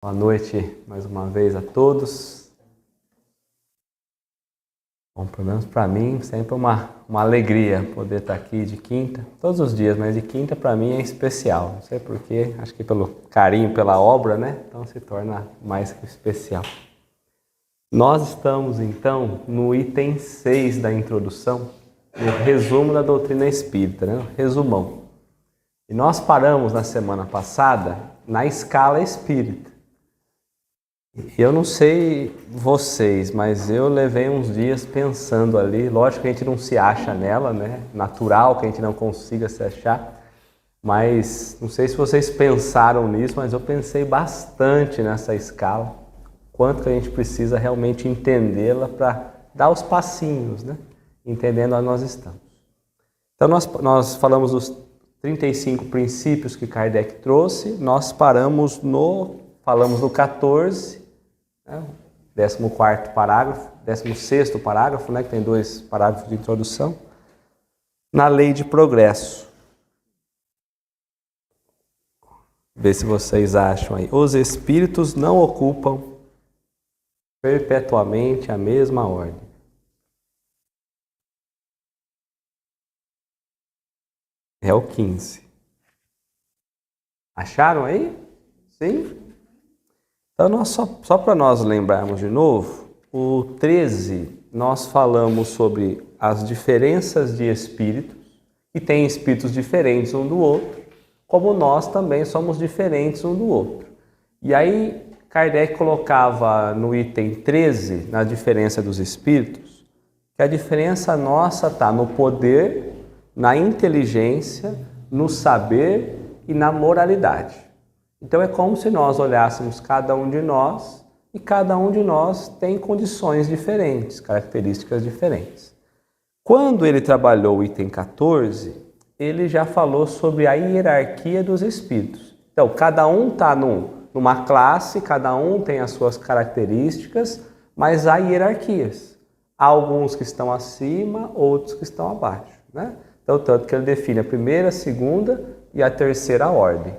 Boa noite mais uma vez a todos. Bom, pelo menos para mim, sempre uma alegria poder estar aqui de quinta, todos os dias, mas de quinta para mim é especial. Não sei porquê, acho que pelo carinho pela obra, né? Então se torna mais que especial. Nós estamos então no item 6 da introdução, no resumo da doutrina espírita, né? Resumão. E nós paramos na semana passada na escala espírita. Eu não sei vocês, mas eu levei uns dias pensando ali. Lógico que a gente não se acha nela, né? Natural que a gente não consiga se achar. Mas não sei se vocês pensaram nisso, mas eu pensei bastante nessa escala. Quanto que a gente precisa realmente entendê-la para dar os passinhos, né? Entendendo onde nós estamos. Então nós falamos dos 35 princípios que Kardec trouxe. Nós falamos no 14, né, 14º parágrafo, 16º parágrafo, né, que tem 2 parágrafos de introdução, na lei de progresso. Vê se vocês acham aí. Os espíritos não ocupam perpetuamente a mesma ordem. É o 15. Acharam aí? Sim? Então, só para nós lembrarmos de novo, o 13, nós falamos sobre as diferenças de espíritos, que tem espíritos diferentes um do outro, como nós também somos diferentes um do outro. E aí, Kardec colocava no item 13, na diferença dos espíritos, que a diferença nossa está no poder, na inteligência, no saber e na moralidade. Então é como se nós olhássemos cada um de nós e cada um de nós tem condições diferentes, características diferentes. Quando ele trabalhou o item 14, ele já falou sobre a hierarquia dos espíritos. Então cada um está numa classe, cada um tem as suas características, mas há hierarquias. Há alguns que estão acima, outros que estão abaixo, né? Então tanto que ele define a primeira, a segunda e a terceira ordem.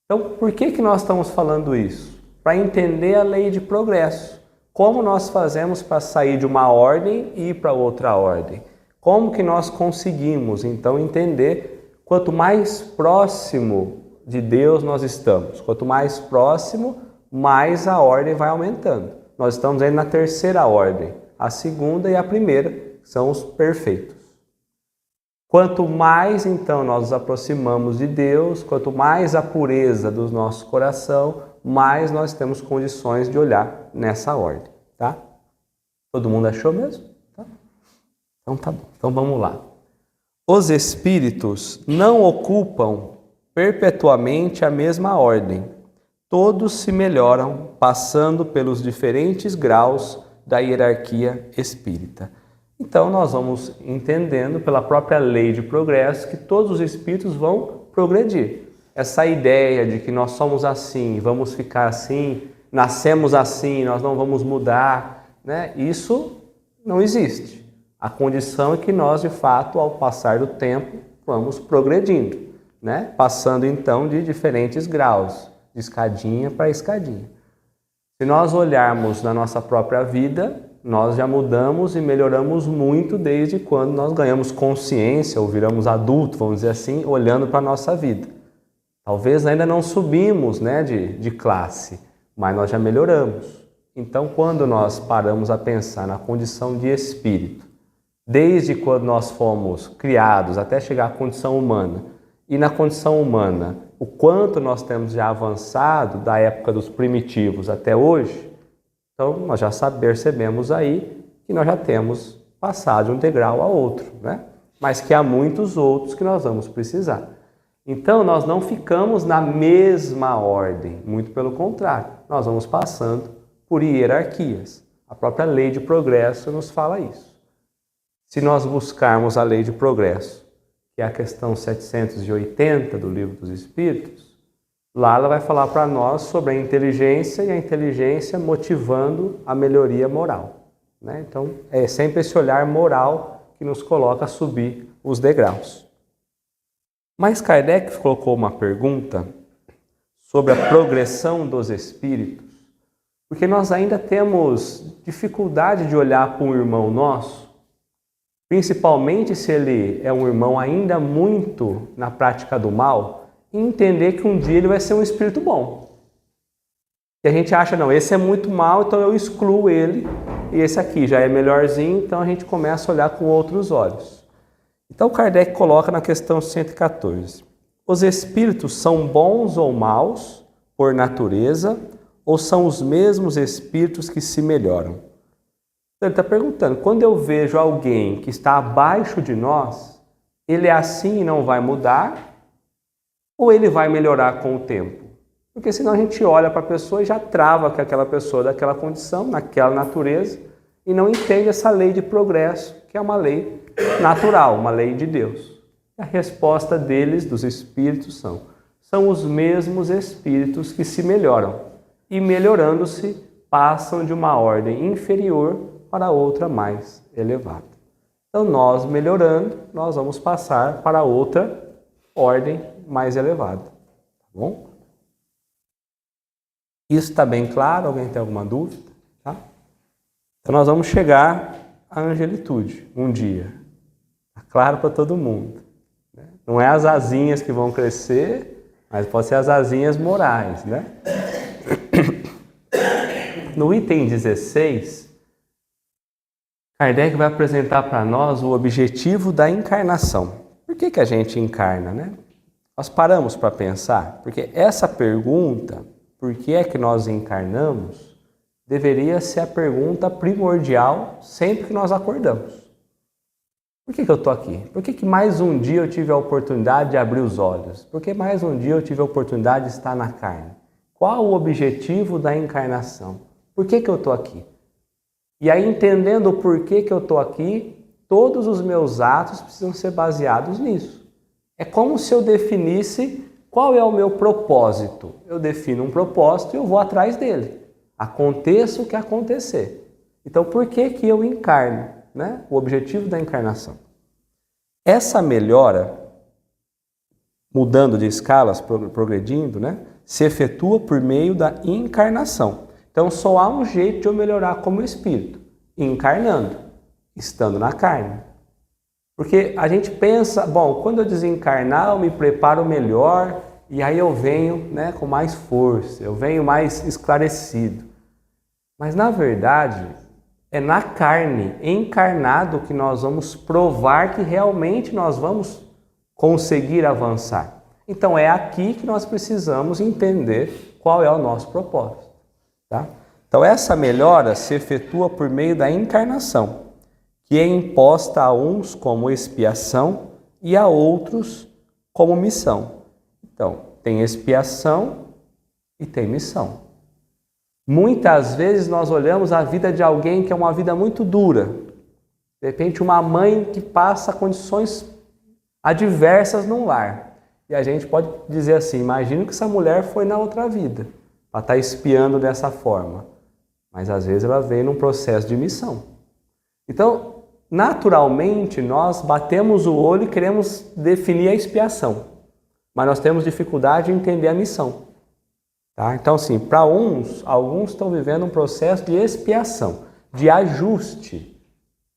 Então, por que nós estamos falando isso? Para entender a lei de progresso. Como nós fazemos para sair de uma ordem e ir para outra ordem? Como que nós conseguimos, então, entender quanto mais próximo de Deus nós estamos? Quanto mais próximo, mais a ordem vai aumentando. Nós estamos aí na terceira ordem. A segunda e a primeira são os perfeitos. Quanto mais, então, nós nos aproximamos de Deus, quanto mais a pureza do nosso coração, mais nós temos condições de olhar nessa ordem, tá? Todo mundo achou mesmo? Tá? Então tá bom. Então vamos lá. Os espíritos não ocupam perpetuamente a mesma ordem. Todos se melhoram passando pelos diferentes graus da hierarquia espírita. Então, nós vamos entendendo pela própria lei de progresso que todos os espíritos vão progredir. Essa ideia de que nós somos assim, vamos ficar assim, nascemos assim, nós não vamos mudar, né? Isso não existe. A condição é que nós, de fato, ao passar do tempo, vamos progredindo, né? Passando, então, de diferentes graus, de escadinha para escadinha. Se nós olharmos na nossa própria vida, nós já mudamos e melhoramos muito desde quando nós ganhamos consciência ou viramos adultos, vamos dizer assim, olhando para a nossa vida. Talvez ainda não subimos, né, de classe, mas nós já melhoramos. Então, quando nós paramos a pensar na condição de espírito, desde quando nós fomos criados até chegar à condição humana, e na condição humana, o quanto nós temos já avançado da época dos primitivos até hoje, então, nós já percebemos aí que nós já temos passado de um degrau a outro, né? Mas que há muitos outros que nós vamos precisar. Então, nós não ficamos na mesma ordem, muito pelo contrário, nós vamos passando por hierarquias. A própria lei de progresso nos fala isso. Se nós buscarmos a lei de progresso, que é a questão 780 do Livro dos Espíritos, lá ela vai falar para nós sobre a inteligência e a inteligência motivando a melhoria moral, né? Então, é sempre esse olhar moral que nos coloca a subir os degraus. Mas Kardec colocou uma pergunta sobre a progressão dos espíritos, porque nós ainda temos dificuldade de olhar para um irmão nosso, principalmente se ele é um irmão ainda muito na prática do mal, e entender que um dia ele vai ser um espírito bom. E a gente acha, não, esse é muito mal, então eu excluo ele, e esse aqui já é melhorzinho, então a gente começa a olhar com outros olhos. Então Kardec coloca na questão 114. Os espíritos são bons ou maus por natureza, ou são os mesmos espíritos que se melhoram? Então ele está perguntando, quando eu vejo alguém que está abaixo de nós, ele é assim e não vai mudar, ou ele vai melhorar com o tempo? Porque senão a gente olha para a pessoa e já trava que aquela pessoa daquela condição, naquela natureza, e não entende essa lei de progresso, que é uma lei natural, uma lei de Deus. A resposta deles, dos espíritos, são os mesmos espíritos que se melhoram. E melhorando-se, passam de uma ordem inferior para outra mais elevada. Então nós melhorando, nós vamos passar para outra ordem mais elevada. Tá bom? Isso está bem claro? Alguém tem alguma dúvida? Tá? Então nós vamos chegar à angelitude um dia. Está claro para todo mundo. Não é as asinhas que vão crescer, mas pode ser as asinhas morais, né? No item 16, Kardec vai apresentar para nós o objetivo da encarnação. Por que a gente encarna, né? Nós paramos para pensar, porque essa pergunta, por que é que nós encarnamos, deveria ser a pergunta primordial sempre que nós acordamos. Por que eu estou aqui? Por que mais um dia eu tive a oportunidade de abrir os olhos? Por que mais um dia eu tive a oportunidade de estar na carne? Qual o objetivo da encarnação? Por que eu estou aqui? E aí, entendendo o porquê que eu estou aqui, todos os meus atos precisam ser baseados nisso. É como se eu definisse qual é o meu propósito. Eu defino um propósito e eu vou atrás dele. Aconteça o que acontecer. Então, por que eu encarno? Né? O objetivo da encarnação. Essa melhora, mudando de escalas, progredindo, né? Se efetua por meio da encarnação. Então, só há um jeito de eu melhorar como espírito, encarnando, estando na carne. Porque a gente pensa, bom, quando eu desencarnar, eu me preparo melhor e aí eu venho, né, com mais força, eu venho mais esclarecido. Mas, na verdade, é na carne, encarnado, que nós vamos provar que realmente nós vamos conseguir avançar. Então, é aqui que nós precisamos entender qual é o nosso propósito. Tá? Então, essa melhora se efetua por meio da encarnação, que é imposta a uns como expiação e a outros como missão. Então, tem expiação e tem missão. Muitas vezes nós olhamos a vida de alguém que é uma vida muito dura. De repente, uma mãe que passa condições adversas num lar. E a gente pode dizer assim, imagina que essa mulher foi na outra vida, para estar espiando dessa forma. Mas às vezes ela veio num processo de missão. Então, naturalmente, nós batemos o olho e queremos definir a expiação. Mas nós temos dificuldade em entender a missão. Tá? Então, assim, para alguns estão vivendo um processo de expiação, de ajuste.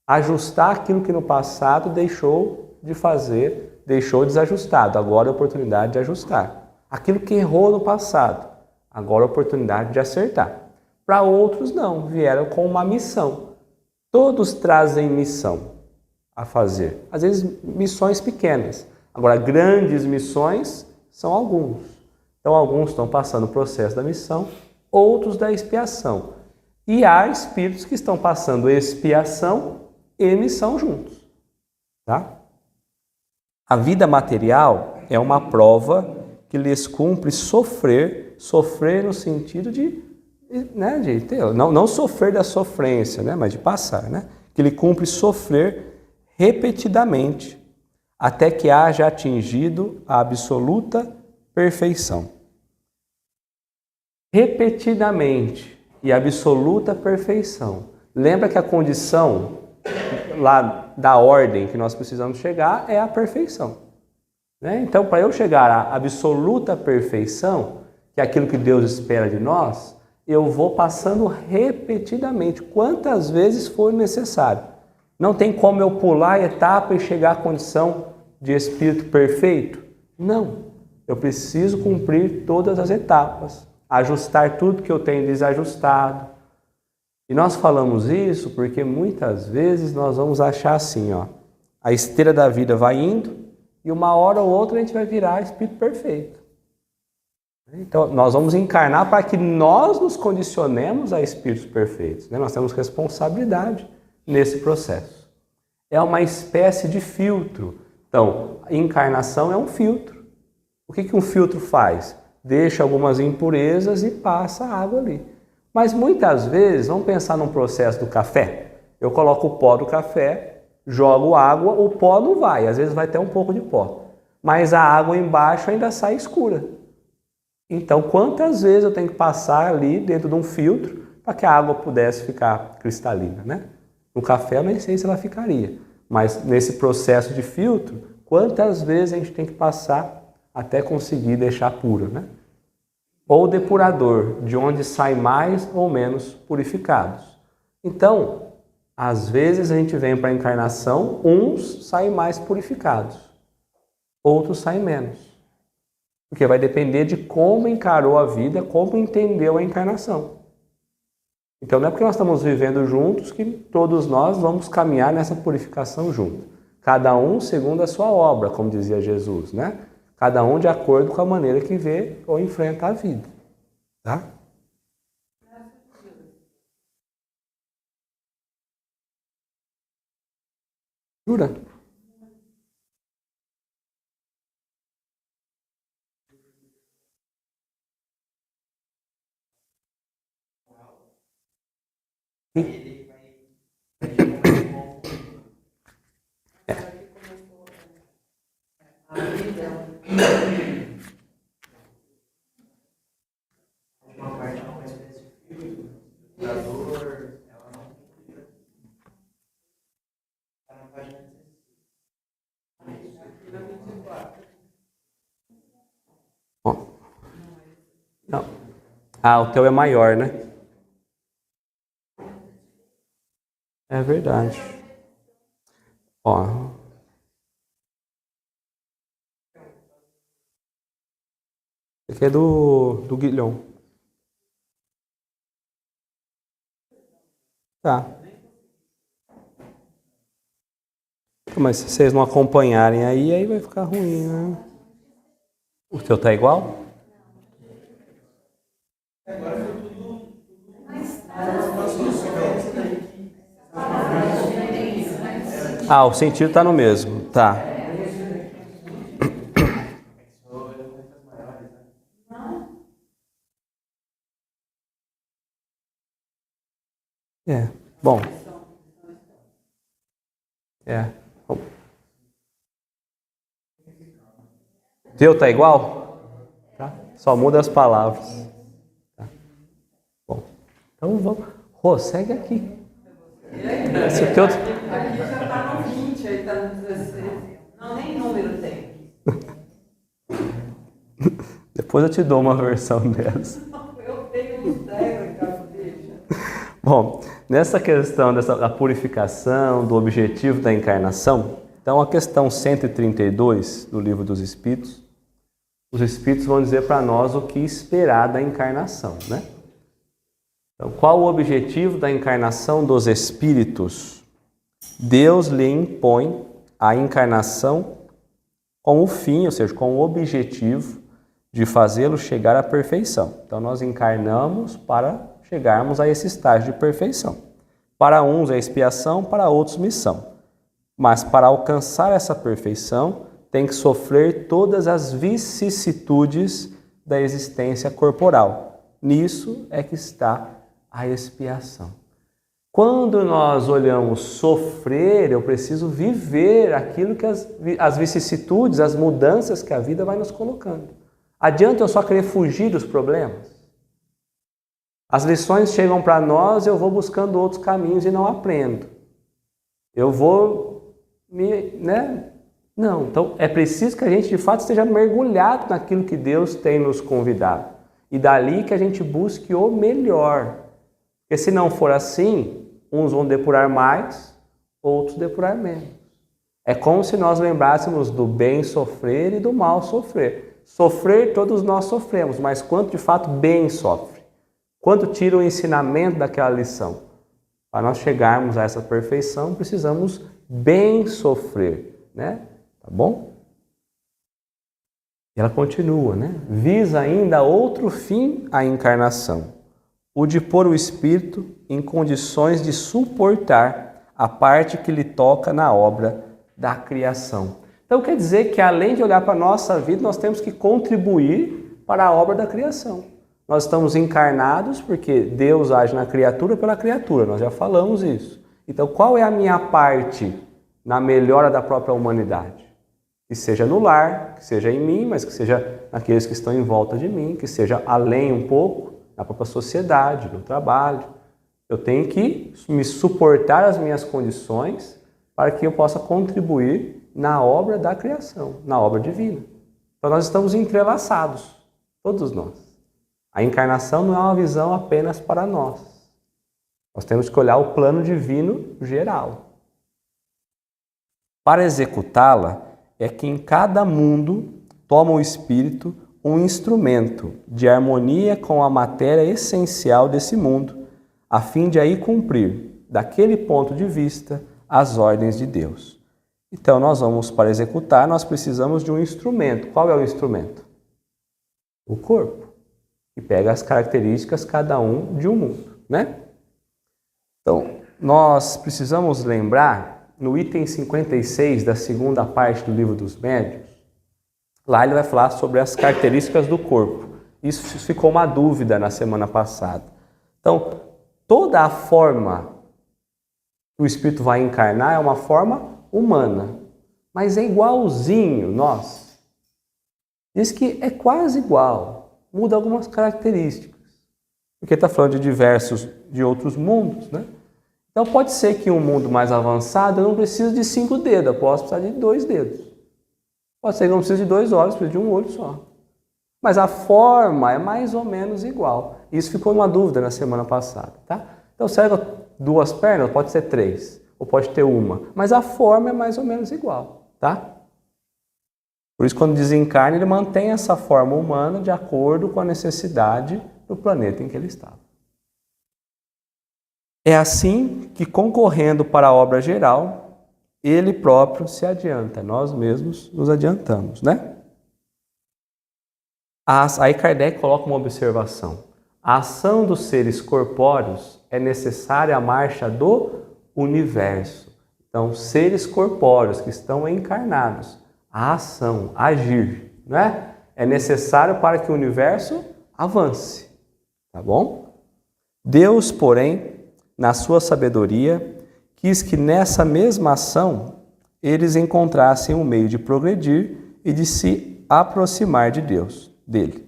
Ajustar aquilo que no passado deixou de fazer, deixou desajustado. Agora é a oportunidade de ajustar. Aquilo que errou no passado, agora é a oportunidade de acertar. Para outros não, vieram com uma missão. Todos trazem missão a fazer. Às vezes missões pequenas. Agora, grandes missões são alguns. Então, alguns estão passando o processo da missão, outros da expiação. E há espíritos que estão passando expiação e missão juntos. Tá? A vida material é uma prova que lhes cumpre sofrer no sentido de não sofrer da sofrência, né, mas de passar, né? Que lhe cumpre sofrer repetidamente, até que haja atingido a absoluta perfeição. Repetidamente e absoluta perfeição. Lembra que a condição lá da ordem que nós precisamos chegar é a perfeição. Né? Então, para eu chegar à absoluta perfeição, que é aquilo que Deus espera de nós, eu vou passando repetidamente, quantas vezes for necessário. Não tem como eu pular a etapa e chegar à condição de espírito perfeito? Não. Eu preciso cumprir todas as etapas, ajustar tudo que eu tenho desajustado. E nós falamos isso porque muitas vezes nós vamos achar assim, ó, a esteira da vida vai indo e uma hora ou outra a gente vai virar espírito perfeito. Então, nós vamos encarnar para que nós nos condicionemos a espíritos perfeitos, né? Nós temos responsabilidade nesse processo. É uma espécie de filtro. Então, a encarnação é um filtro. O que um filtro faz? Deixa algumas impurezas e passa a água ali. Mas muitas vezes, vamos pensar num processo do café. Eu coloco o pó do café, jogo água, o pó não vai, às vezes vai ter um pouco de pó. Mas a água embaixo ainda sai escura. Então, quantas vezes eu tenho que passar ali dentro de um filtro para que a água pudesse ficar cristalina, né? No café eu nem sei se ela ficaria, mas nesse processo de filtro, quantas vezes a gente tem que passar até conseguir deixar pura, né? Ou depurador, de onde sai mais ou menos purificados. Então, às vezes a gente vem para a encarnação, uns saem mais purificados, outros saem menos. Porque vai depender de como encarou a vida, como entendeu a encarnação. Então não é porque nós estamos vivendo juntos que todos nós vamos caminhar nessa purificação junto. Cada um segundo a sua obra, como dizia Jesus, né? Cada um de acordo com a maneira que vê ou enfrenta a vida. Tá? Jura? Não. Ah, o teu é maior, né? É verdade. Ó. Esse aqui é do Guilhom. Tá. Mas se vocês não acompanharem aí vai ficar ruim, né? O teu tá igual? Ah, o sentido tá no mesmo. Tá. É. Bom. É. Teu tá igual? Tá? Só muda as palavras. Tá. Bom. Então vamos. Rô, segue aqui. Esse teu... Aqui já está no 20, aí está no 16. Não, nem número tem. Depois eu te dou uma versão dessa. Eu tenho uns 10 na casa dele. Bom, nessa questão da purificação, do objetivo da encarnação, então a questão 132 do Livro dos Espíritos, os Espíritos vão dizer para nós o que esperar da encarnação, né? Então, qual o objetivo da encarnação dos Espíritos? Deus lhe impõe a encarnação com o fim, ou seja, com o objetivo de fazê-lo chegar à perfeição. Então, nós encarnamos para chegarmos a esse estágio de perfeição. Para uns é expiação, para outros missão. Mas para alcançar essa perfeição, tem que sofrer todas as vicissitudes da existência corporal. Nisso é que está a expiação. Quando nós olhamos sofrer, eu preciso viver aquilo que as vicissitudes, as mudanças que a vida vai nos colocando. Adianta eu só querer fugir dos problemas? As lições chegam para nós, eu vou buscando outros caminhos e não aprendo. Eu vou Não, então é preciso que a gente de fato esteja mergulhado naquilo que Deus tem nos convidado. E dali que a gente busque o melhor. Porque se não for assim, uns vão depurar mais, outros depurar menos. É como se nós lembrássemos do bem sofrer e do mal sofrer. Sofrer, todos nós sofremos, mas quanto de fato bem sofre? Quanto tira o ensinamento daquela lição? Para nós chegarmos a essa perfeição, precisamos bem sofrer, né? Tá bom? E ela continua, né? Visa ainda outro fim a encarnação, o de pôr o espírito em condições de suportar a parte que lhe toca na obra da criação. Então quer dizer que além de olhar para a nossa vida, nós temos que contribuir para a obra da criação. Nós estamos encarnados porque Deus age na criatura pela criatura, nós já falamos isso. Então qual é a minha parte na melhora da própria humanidade? Que seja no lar, que seja em mim, mas que seja naqueles que estão em volta de mim, que seja além um pouco, na própria sociedade, no trabalho. Eu tenho que me suportar as minhas condições para que eu possa contribuir na obra da criação, na obra divina. Então nós estamos entrelaçados, todos nós. A encarnação não é uma visão apenas para nós. Nós temos que olhar o plano divino geral. Para executá-la, é que em cada mundo toma o espírito um instrumento de harmonia com a matéria essencial desse mundo, a fim de aí cumprir, daquele ponto de vista, as ordens de Deus. Então, nós vamos, para executar, nós precisamos de um instrumento. Qual é o instrumento? O corpo, que pega as características cada um de um mundo, né? Então, nós precisamos lembrar, no item 56 da segunda parte do Livro dos Médiuns, lá ele vai falar sobre as características do corpo. Isso ficou uma dúvida na semana passada. Então, toda a forma que o Espírito vai encarnar é uma forma humana, mas é igualzinho nós. Diz que é quase igual, muda algumas características, porque está falando de outros mundos, né? Então pode ser que um mundo mais avançado eu não precise de 5 dedos, eu posso precisar de 2 dedos. Pode ser que eu não precise de 2 olhos, precisa de um olho só. Mas a forma é mais ou menos igual. Isso ficou uma dúvida na semana passada, tá? Então serve 2 pernas? Pode ser 3, ou pode ter uma. Mas a forma é mais ou menos igual, tá? Por isso, quando desencarna, ele mantém essa forma humana de acordo com a necessidade do planeta em que ele estava. É assim que, concorrendo para a obra geral, ele próprio se adianta, nós mesmos nos adiantamos, né? Aí Kardec coloca uma observação. A ação dos seres corpóreos é necessária à marcha do universo. Então, seres corpóreos que estão encarnados, a ação, agir, né? É necessário para que o universo avance, tá bom? Deus, porém, na sua sabedoria, quis que nessa mesma ação eles encontrassem um meio de progredir e de se aproximar de Deus, dele.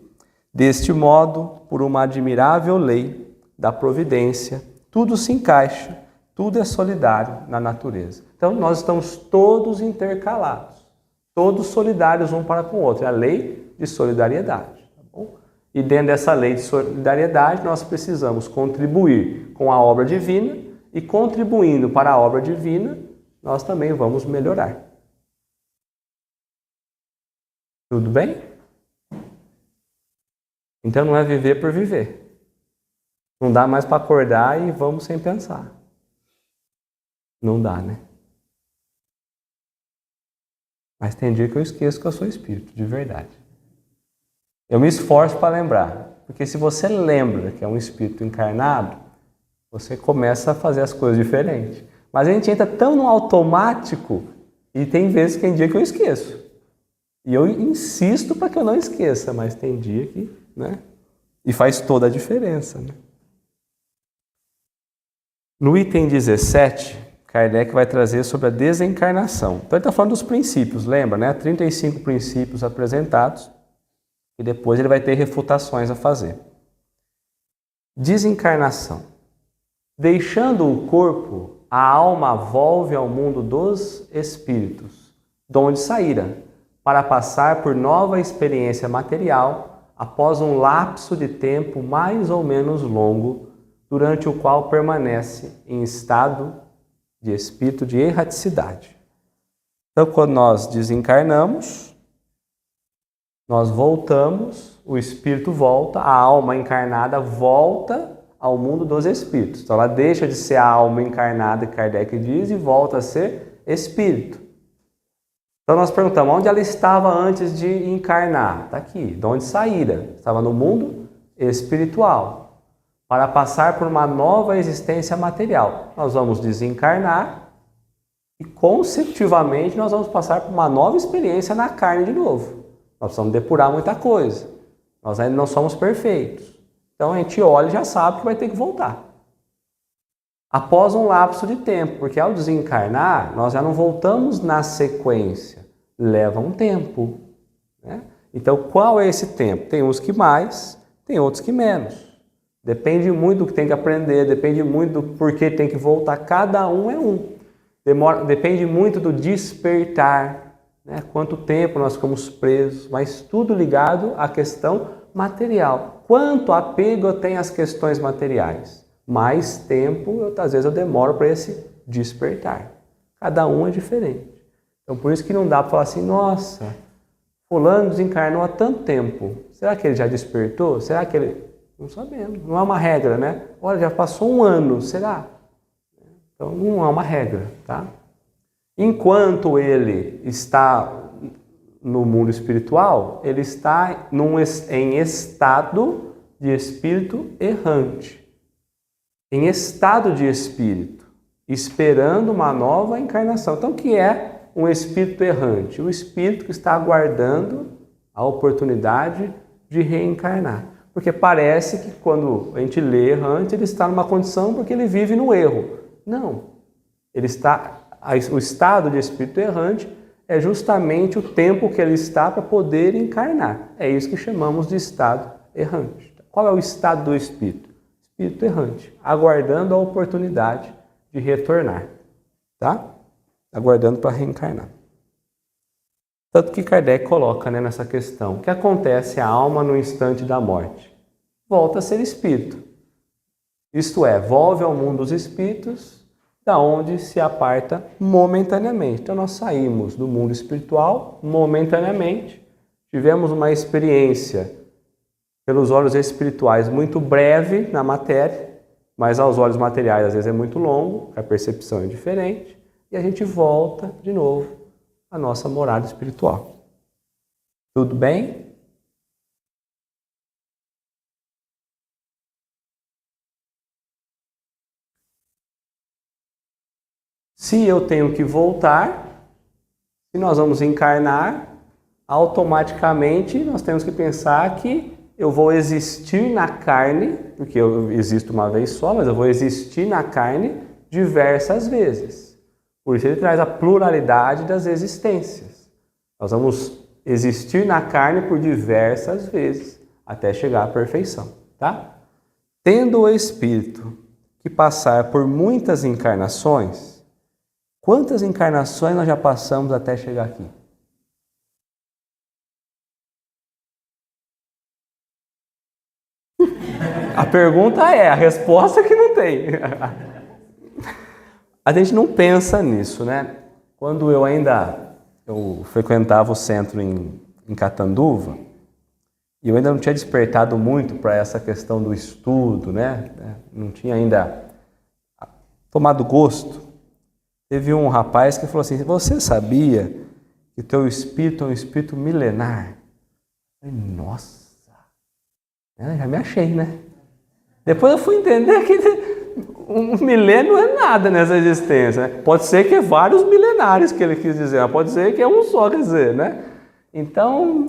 Deste modo, por uma admirável lei da providência, tudo se encaixa, tudo é solidário na natureza. Então, nós estamos todos intercalados, todos solidários um para com o outro. É a lei de solidariedade. Tá bom? E dentro dessa lei de solidariedade, nós precisamos contribuir com a obra divina e contribuindo para a obra divina, nós também vamos melhorar. Tudo bem? Então não é viver por viver. Não dá mais para acordar e vamos sem pensar. Não dá, né? Mas tem dia que eu esqueço que eu sou espírito, de verdade. Eu me esforço para lembrar, porque se você lembra que é um espírito encarnado, você começa a fazer as coisas diferentes. Mas a gente entra tão no automático e tem vezes que tem dia que eu esqueço. E eu insisto para que eu não esqueça, mas tem dia que, né? E faz toda a diferença, né? No item 17, Kardec vai trazer sobre a desencarnação. Então ele está falando dos princípios, lembra, né? 35 princípios apresentados. E depois ele vai ter refutações a fazer. Desencarnação. Deixando o corpo, a alma volve ao mundo dos espíritos, de onde saíra, para passar por nova experiência material, após um lapso de tempo mais ou menos longo, durante o qual permanece em estado de espírito de erraticidade. Então, quando nós desencarnamos, nós voltamos, o espírito volta, a alma encarnada volta ao mundo dos espíritos. Então, ela deixa de ser a alma encarnada, que Kardec diz, e volta a ser espírito. Então, nós perguntamos, onde ela estava antes de encarnar? Está aqui. De onde saíra? Estava no mundo espiritual, para passar por uma nova existência material. Nós vamos desencarnar e, consecutivamente, nós vamos passar por uma nova experiência na carne de novo. Nós precisamos depurar muita coisa. Nós ainda não somos perfeitos. Então, a gente olha e já sabe que vai ter que voltar. Após um lapso de tempo, porque ao desencarnar, nós já não voltamos na sequência. Leva um tempo, né? Então, qual é esse tempo? Tem uns que mais, tem outros que menos. Depende muito do que tem que aprender, depende muito do porquê tem que voltar. Cada um é um. Depende muito do despertar, né? Quanto tempo nós ficamos presos, mas tudo ligado à questão material. Quanto apego eu tenho às questões materiais, mais tempo, às vezes eu demoro para esse despertar. Cada um é diferente. Então, por isso que não dá para falar assim, nossa, fulano desencarnou há tanto tempo. Será que ele já despertou? Será que ele... Não sabemos. Não é uma regra, né? Olha, já passou um ano, será? Então, não é uma regra, tá? Enquanto ele está no mundo espiritual, ele está em estado de espírito errante. Em estado de espírito, esperando uma nova encarnação. Então, o que é um espírito errante? O espírito que está aguardando a oportunidade de reencarnar. Porque parece que quando a gente lê errante, ele está numa condição porque ele vive no erro. Não. O estado de espírito errante é justamente o tempo que ele está para poder encarnar. É isso que chamamos de estado errante. Qual é o estado do espírito? Espírito errante, aguardando a oportunidade de retornar, tá? Aguardando para reencarnar. Tanto que Kardec coloca, né, nessa questão, o que acontece à alma no instante da morte? Volta a ser espírito. Isto é, volve ao mundo dos espíritos, da onde se aparta momentaneamente. Então nós saímos do mundo espiritual momentaneamente, tivemos uma experiência pelos olhos espirituais muito breve na matéria, mas aos olhos materiais às vezes é muito longo, a percepção é diferente, e a gente volta de novo à nossa morada espiritual. Tudo bem? Se eu tenho que voltar, se nós vamos encarnar, automaticamente nós temos que pensar que eu vou existir na carne, porque eu existo uma vez só, mas eu vou existir na carne diversas vezes. Por isso ele traz a pluralidade das existências. Nós vamos existir na carne por diversas vezes, até chegar à perfeição, tá? Tendo o espírito que passar por muitas encarnações, quantas encarnações nós já passamos até chegar aqui? A pergunta é, a resposta é que não tem. A gente não pensa nisso, né? Quando eu frequentava o centro em Catanduva, e eu ainda não tinha despertado muito para essa questão do estudo, né? Não tinha ainda tomado gosto. Teve um rapaz que falou assim, você sabia que o teu espírito é um espírito milenar? Eu falei, nossa, já me achei, né? Depois eu fui entender que um milênio não é nada nessa existência, né? Pode ser que é vários milenares que ele quis dizer, mas pode ser que é um só, quer dizer, né? Então,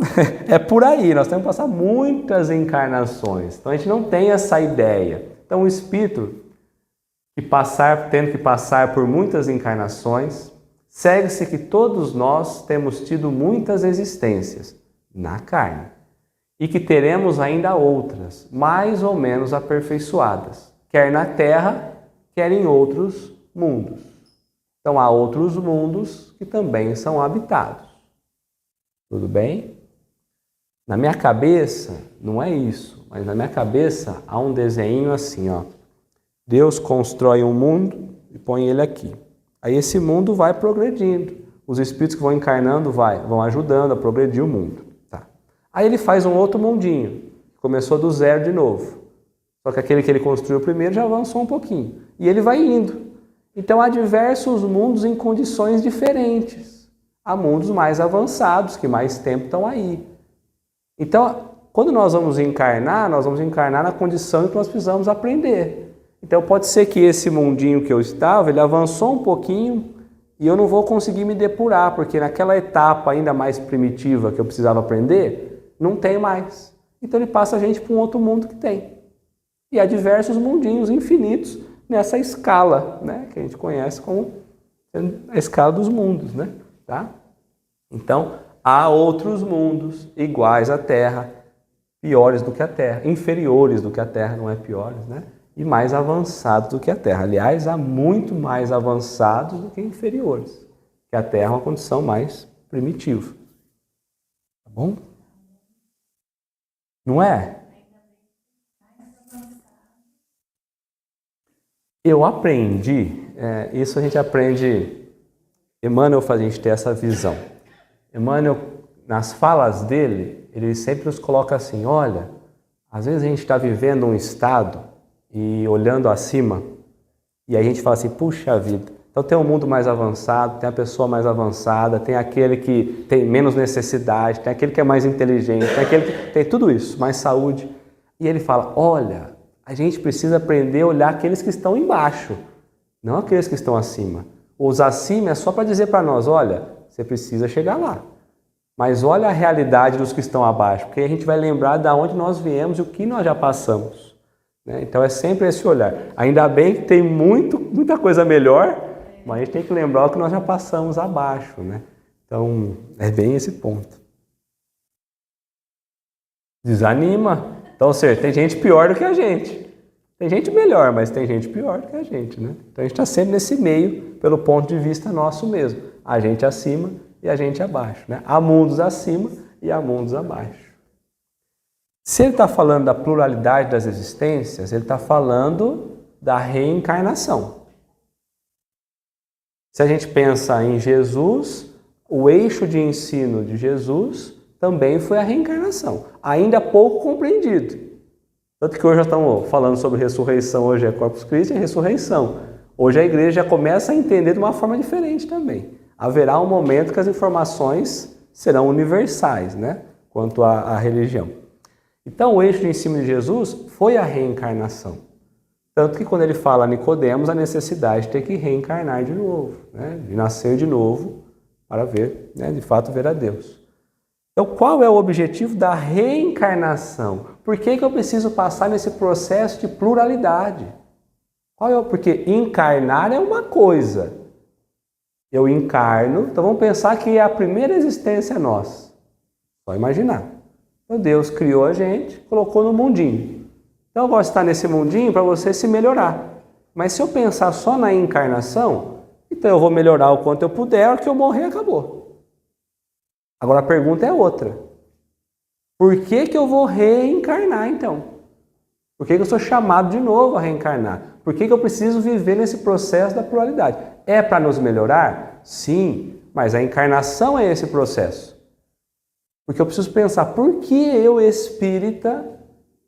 é por aí, nós temos que passar muitas encarnações. Então, a gente não tem essa ideia. Então, o espírito tendo que passar por muitas encarnações, segue-se que todos nós temos tido muitas existências na carne. E que teremos ainda outras, mais ou menos aperfeiçoadas, quer na Terra, quer em outros mundos. Então, há outros mundos que também são habitados. Tudo bem? Na minha cabeça, não é isso, mas na minha cabeça há um desenho assim, ó. Deus constrói um mundo e põe ele aqui. Aí esse mundo vai progredindo. Os espíritos que vão encarnando vão ajudando a progredir o mundo. Tá. Aí ele faz um outro mundinho. Começou do zero de novo. Só que aquele que ele construiu primeiro já avançou um pouquinho. E ele vai indo. Então há diversos mundos em condições diferentes. Há mundos mais avançados, que mais tempo estão aí. Então, quando nós vamos encarnar na condição em que nós precisamos aprender. Então pode ser que esse mundinho que eu estava, ele avançou um pouquinho e eu não vou conseguir me depurar, porque naquela etapa ainda mais primitiva que eu precisava aprender, não tem mais. Então ele passa a gente para um outro mundo que tem. E há diversos mundinhos infinitos nessa escala, né, que a gente conhece como a escala dos mundos, né? Tá? Então, há outros mundos iguais à Terra, piores do que a Terra, inferiores do que a Terra, não é piores, né? E mais avançados do que a Terra. Aliás, há muito mais avançados do que inferiores, que a Terra é uma condição mais primitiva. Tá bom? Não é? Eu aprendi, isso a gente aprende, Emmanuel faz a gente ter essa visão. Emmanuel, nas falas dele, ele sempre nos coloca assim, olha, às vezes a gente está vivendo um estado e olhando acima, e aí a gente fala assim, puxa vida, então tem um mundo mais avançado, tem a pessoa mais avançada, tem aquele que tem menos necessidade, tem aquele que é mais inteligente, tem aquele que tem tudo isso, mais saúde. E ele fala, olha, a gente precisa aprender a olhar aqueles que estão embaixo, não aqueles que estão acima. Os acima é só para dizer para nós, olha, você precisa chegar lá. Mas olha a realidade dos que estão abaixo, porque a gente vai lembrar de onde nós viemos e o que nós já passamos. Então é sempre esse olhar. Ainda bem que tem muita coisa melhor, mas a gente tem que lembrar o que nós já passamos abaixo. Né? Então é bem esse ponto. Desanima. Então, ou seja, tem gente pior do que a gente. Tem gente melhor, mas tem gente pior do que a gente. Né? Então a gente está sempre nesse meio, pelo ponto de vista nosso mesmo. A gente acima e a gente abaixo. Né? Há mundos acima e há mundos abaixo. Se ele está falando da pluralidade das existências, ele está falando da reencarnação. Se a gente pensa em Jesus, o eixo de ensino de Jesus também foi a reencarnação, ainda pouco compreendido. Tanto que hoje nós estamos falando sobre ressurreição, hoje é Corpus Christi, é ressurreição. Hoje a igreja já começa a entender de uma forma diferente também. Haverá um momento que as informações serão universais, né, quanto à religião. Então, o eixo de ensino de Jesus foi a reencarnação. Tanto que quando ele fala a Nicodemos, a necessidade de ter que reencarnar de novo, né? De nascer de novo para ver, né? De fato, ver a Deus. Então, qual é o objetivo da reencarnação? Por que eu preciso passar nesse processo de pluralidade? Porque encarnar é uma coisa. Eu encarno, então vamos pensar que a primeira existência é nossa. Só imaginar. Então Deus criou a gente, colocou no mundinho. Então eu gosto de estar nesse mundinho para você se melhorar. Mas se eu pensar só na encarnação, então eu vou melhorar o quanto eu puder, a hora que eu morrer, acabou. Agora a pergunta é outra. Por que eu vou reencarnar então? Por que eu sou chamado de novo a reencarnar? Por que eu preciso viver nesse processo da pluralidade? É para nos melhorar? Sim, mas a encarnação é esse processo. Porque eu preciso pensar, por que eu, espírita,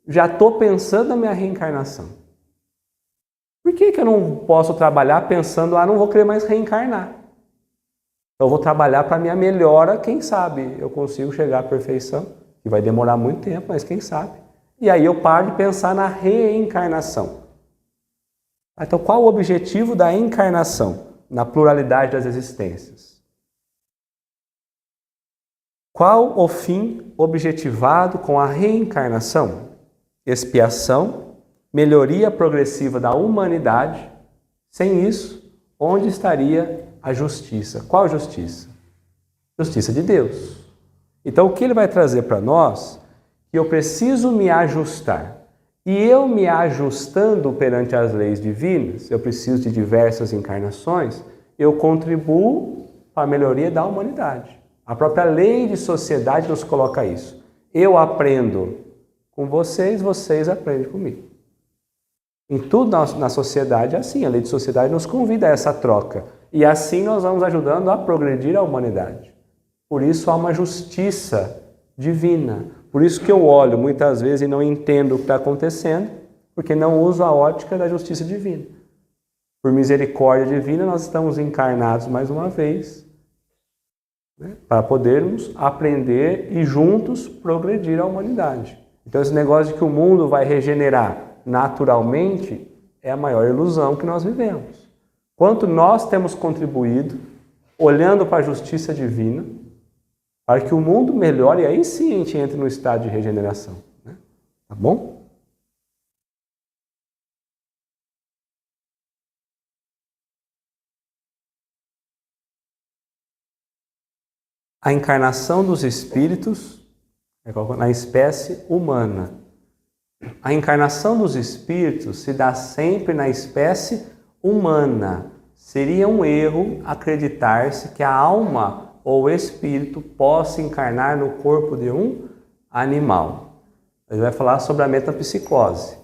já estou pensando na minha reencarnação? Por que eu não posso trabalhar pensando, não vou querer mais reencarnar? Eu vou trabalhar para a minha melhora, quem sabe eu consigo chegar à perfeição, que vai demorar muito tempo, mas quem sabe. E aí eu paro de pensar na reencarnação. Então, qual o objetivo da encarnação na pluralidade das existências? Qual o fim objetivado com a reencarnação? Expiação, melhoria progressiva da humanidade. Sem isso, onde estaria a justiça? Qual justiça? Justiça de Deus. Então, o que ele vai trazer para nós? Que eu preciso me ajustar. E eu me ajustando perante as leis divinas, eu preciso de diversas encarnações, eu contribuo para a melhoria da humanidade. A própria lei de sociedade nos coloca isso. Eu aprendo com vocês, vocês aprendem comigo. Em tudo na sociedade é assim, a lei de sociedade nos convida a essa troca. E assim nós vamos ajudando a progredir a humanidade. Por isso há uma justiça divina. Por isso que eu olho muitas vezes e não entendo o que está acontecendo, porque não uso a ótica da justiça divina. Por misericórdia divina, nós estamos encarnados mais uma vez, né, para podermos aprender e juntos progredir a humanidade. Então esse negócio de que o mundo vai regenerar naturalmente é a maior ilusão que nós vivemos. Quanto nós temos contribuído, olhando para a justiça divina, para que o mundo melhore, e aí sim a gente entra no estado de regeneração. Né? Tá bom? A encarnação dos espíritos na espécie humana. A encarnação dos espíritos se dá sempre na espécie humana. Seria um erro acreditar-se que a alma ou o espírito possa encarnar no corpo de um animal. Ele vai falar sobre a metapsicose.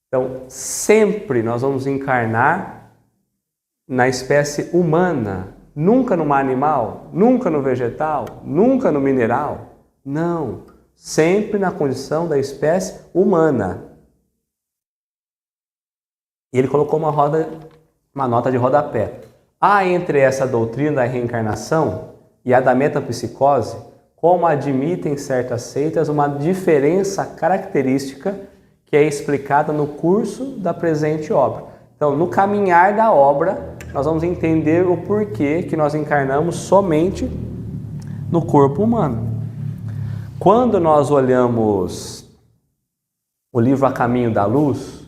Então, sempre nós vamos encarnar na espécie humana, nunca numa animal, nunca no vegetal, nunca no mineral. Não, sempre na condição da espécie humana. E ele colocou uma nota de rodapé. Há entre essa doutrina da reencarnação e a da metapsicose, como admitem certas seitas, uma diferença característica que é explicada no curso da presente obra. Então, no caminhar da obra, nós vamos entender o porquê que nós encarnamos somente no corpo humano. Quando nós olhamos o livro A Caminho da Luz,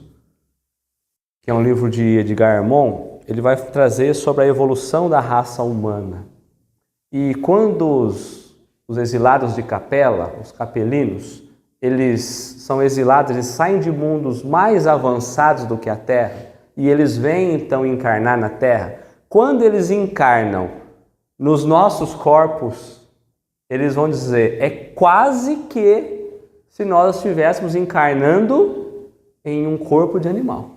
que é um livro de Edgar Morin, ele vai trazer sobre a evolução da raça humana. E quando os exilados de capela, os capelinos, eles são exilados, eles saem de mundos mais avançados do que a Terra, e eles vêm então encarnar na Terra. Quando eles encarnam nos nossos corpos, eles vão dizer, é quase que se nós estivéssemos encarnando em um corpo de animal.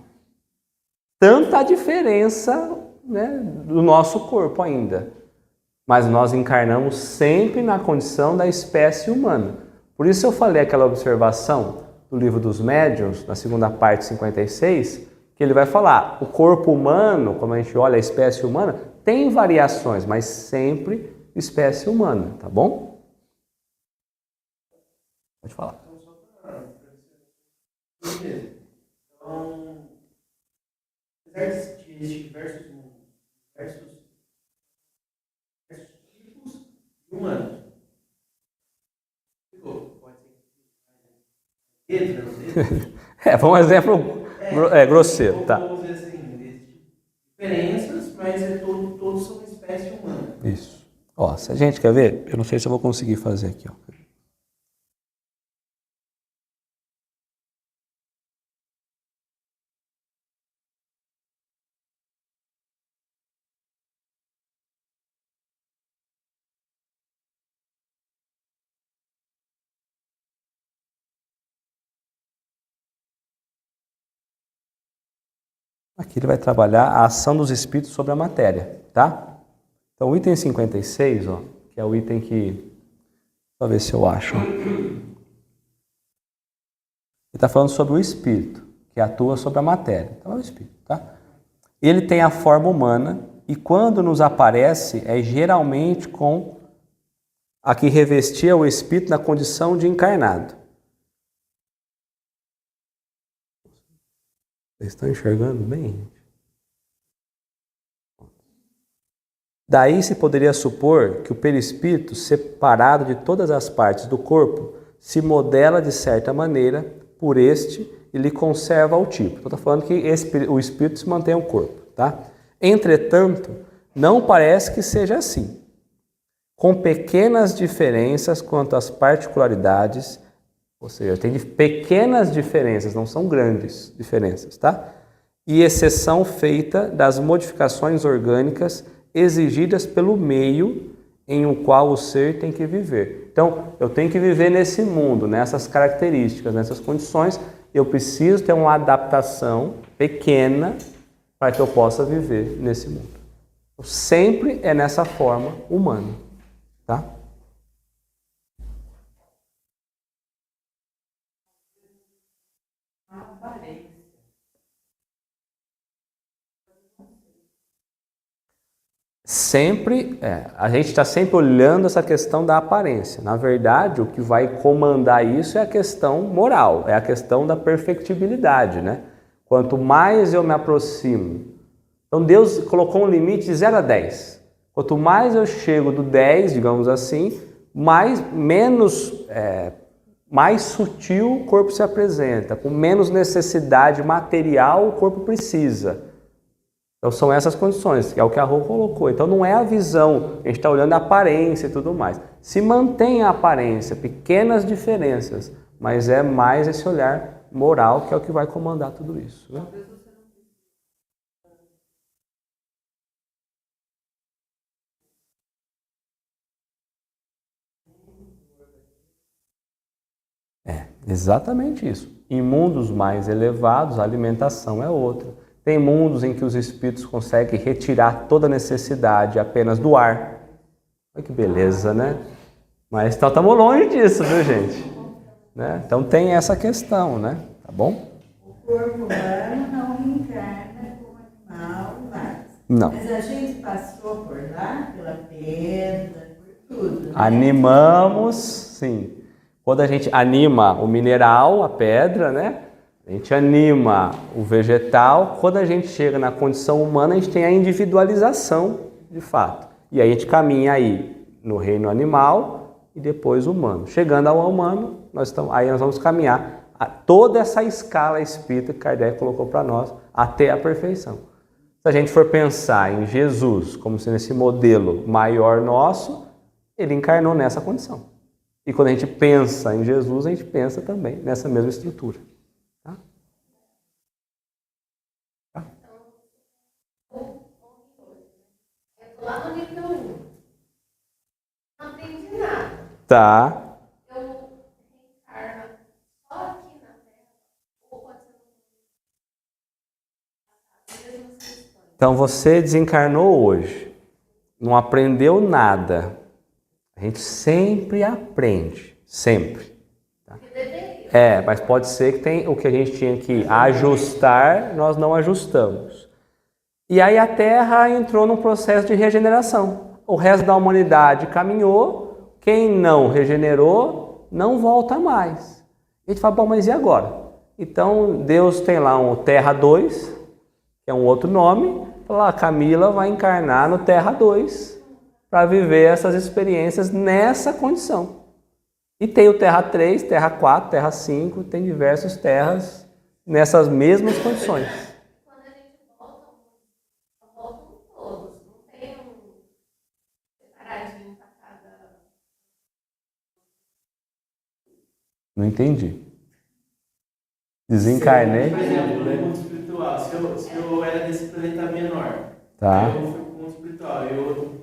Tanta a diferença, né, do nosso corpo ainda. Mas nós encarnamos sempre na condição da espécie humana. Por isso eu falei aquela observação do livro dos médiuns, na segunda parte, 56, que ele vai falar, o corpo humano, quando a gente olha a espécie humana, tem variações, mas sempre espécie humana, tá bom? Pode falar. Então, apesar de existir diversos mundos, diversos tipos de humanos, pode ser Foi um exemplo grosseiro, tá? Vamos dizer assim, diferenças, mas todos são uma espécie humana. Isso. Ó, se a gente quer ver, eu não sei se eu vou conseguir fazer aqui, ó. Aqui ele vai trabalhar a ação dos espíritos sobre a matéria, tá? Então o item 56, ó, que é o item que... Deixa eu ver se eu acho. Ele está falando sobre o espírito, que atua sobre a matéria. Então é o espírito, tá? Ele tem a forma humana e quando nos aparece é geralmente com a que revestia o espírito na condição de encarnado. Vocês estão enxergando bem? Daí se poderia supor que o perispírito, separado de todas as partes do corpo, se modela de certa maneira por este e lhe conserva o tipo. Então está falando que o espírito se mantém o corpo, tá? Entretanto, não parece que seja assim. Com pequenas diferenças quanto às particularidades, ou seja, tem pequenas diferenças, não são grandes diferenças, tá? E exceção feita das modificações orgânicas exigidas pelo meio em o qual o ser tem que viver. Então, eu tenho que viver nesse mundo, nessas características, nessas condições. Eu preciso ter uma adaptação pequena para que eu possa viver nesse mundo. Então, sempre é nessa forma humana, tá? Sempre, a gente está sempre olhando essa questão da aparência. Na verdade, o que vai comandar isso é a questão moral, é a questão da perfectibilidade, né? Quanto mais eu me aproximo. Então Deus colocou um limite de 0 a 10. Quanto mais eu chego do 10, digamos assim, mais sutil o corpo se apresenta, com menos necessidade material o corpo precisa. Então são essas condições, que é o que a Rô colocou. Então não é a visão, a gente está olhando a aparência e tudo mais. Se mantém a aparência, pequenas diferenças, mas é mais esse olhar moral que é o que vai comandar tudo isso, né? Exatamente isso. Em mundos mais elevados, a alimentação é outra. Tem mundos em que os espíritos conseguem retirar toda a necessidade apenas do ar. Olha que beleza, né? Mas então estamos longe disso, viu, gente? Né? Então tem essa questão, né? Tá bom? O corpo humano não reencarna como animal, mas. Não. Mas a gente passou por lá, pela pedra, por tudo. Né? Animamos, sim. Quando a gente anima o mineral, a pedra, né? A gente anima o vegetal. Quando a gente chega na condição humana, a gente tem a individualização, de fato. E aí a gente caminha aí no reino animal e depois humano. Chegando ao humano, aí nós vamos caminhar a toda essa escala espírita que Kardec colocou para nós até a perfeição. Se a gente for pensar em Jesus como sendo esse modelo maior nosso, ele encarnou nessa condição. E quando a gente pensa em Jesus, a gente pensa também nessa mesma estrutura. Tá? Tá? Eu tô lá no nível 1. Não aprendi nada. Tá. Eu reencarno só aqui na Terra. Ou pode ser no mesmas. Então você desencarnou hoje, não aprendeu nada. A gente sempre aprende, sempre. Tá? Mas pode ser que tem o que a gente tinha que ajustar, nós não ajustamos. E aí a Terra entrou num processo de regeneração. O resto da humanidade caminhou, quem não regenerou não volta mais. A gente fala, bom, mas e agora? Então Deus tem lá um Terra 2, que é um outro nome, fala, a Camila vai encarnar no Terra 2 para viver essas experiências nessa condição. E tem o Terra 3, Terra 4, Terra 5, tem diversas terras nessas mesmas condições. Quando a gente voltam todos. Não tem um separadinho para cada. Não entendi. Desencarnei. Por exemplo, no mundo espiritual, se eu era desse planeta menor, Tá. aí eu fui para o mundo espiritual, no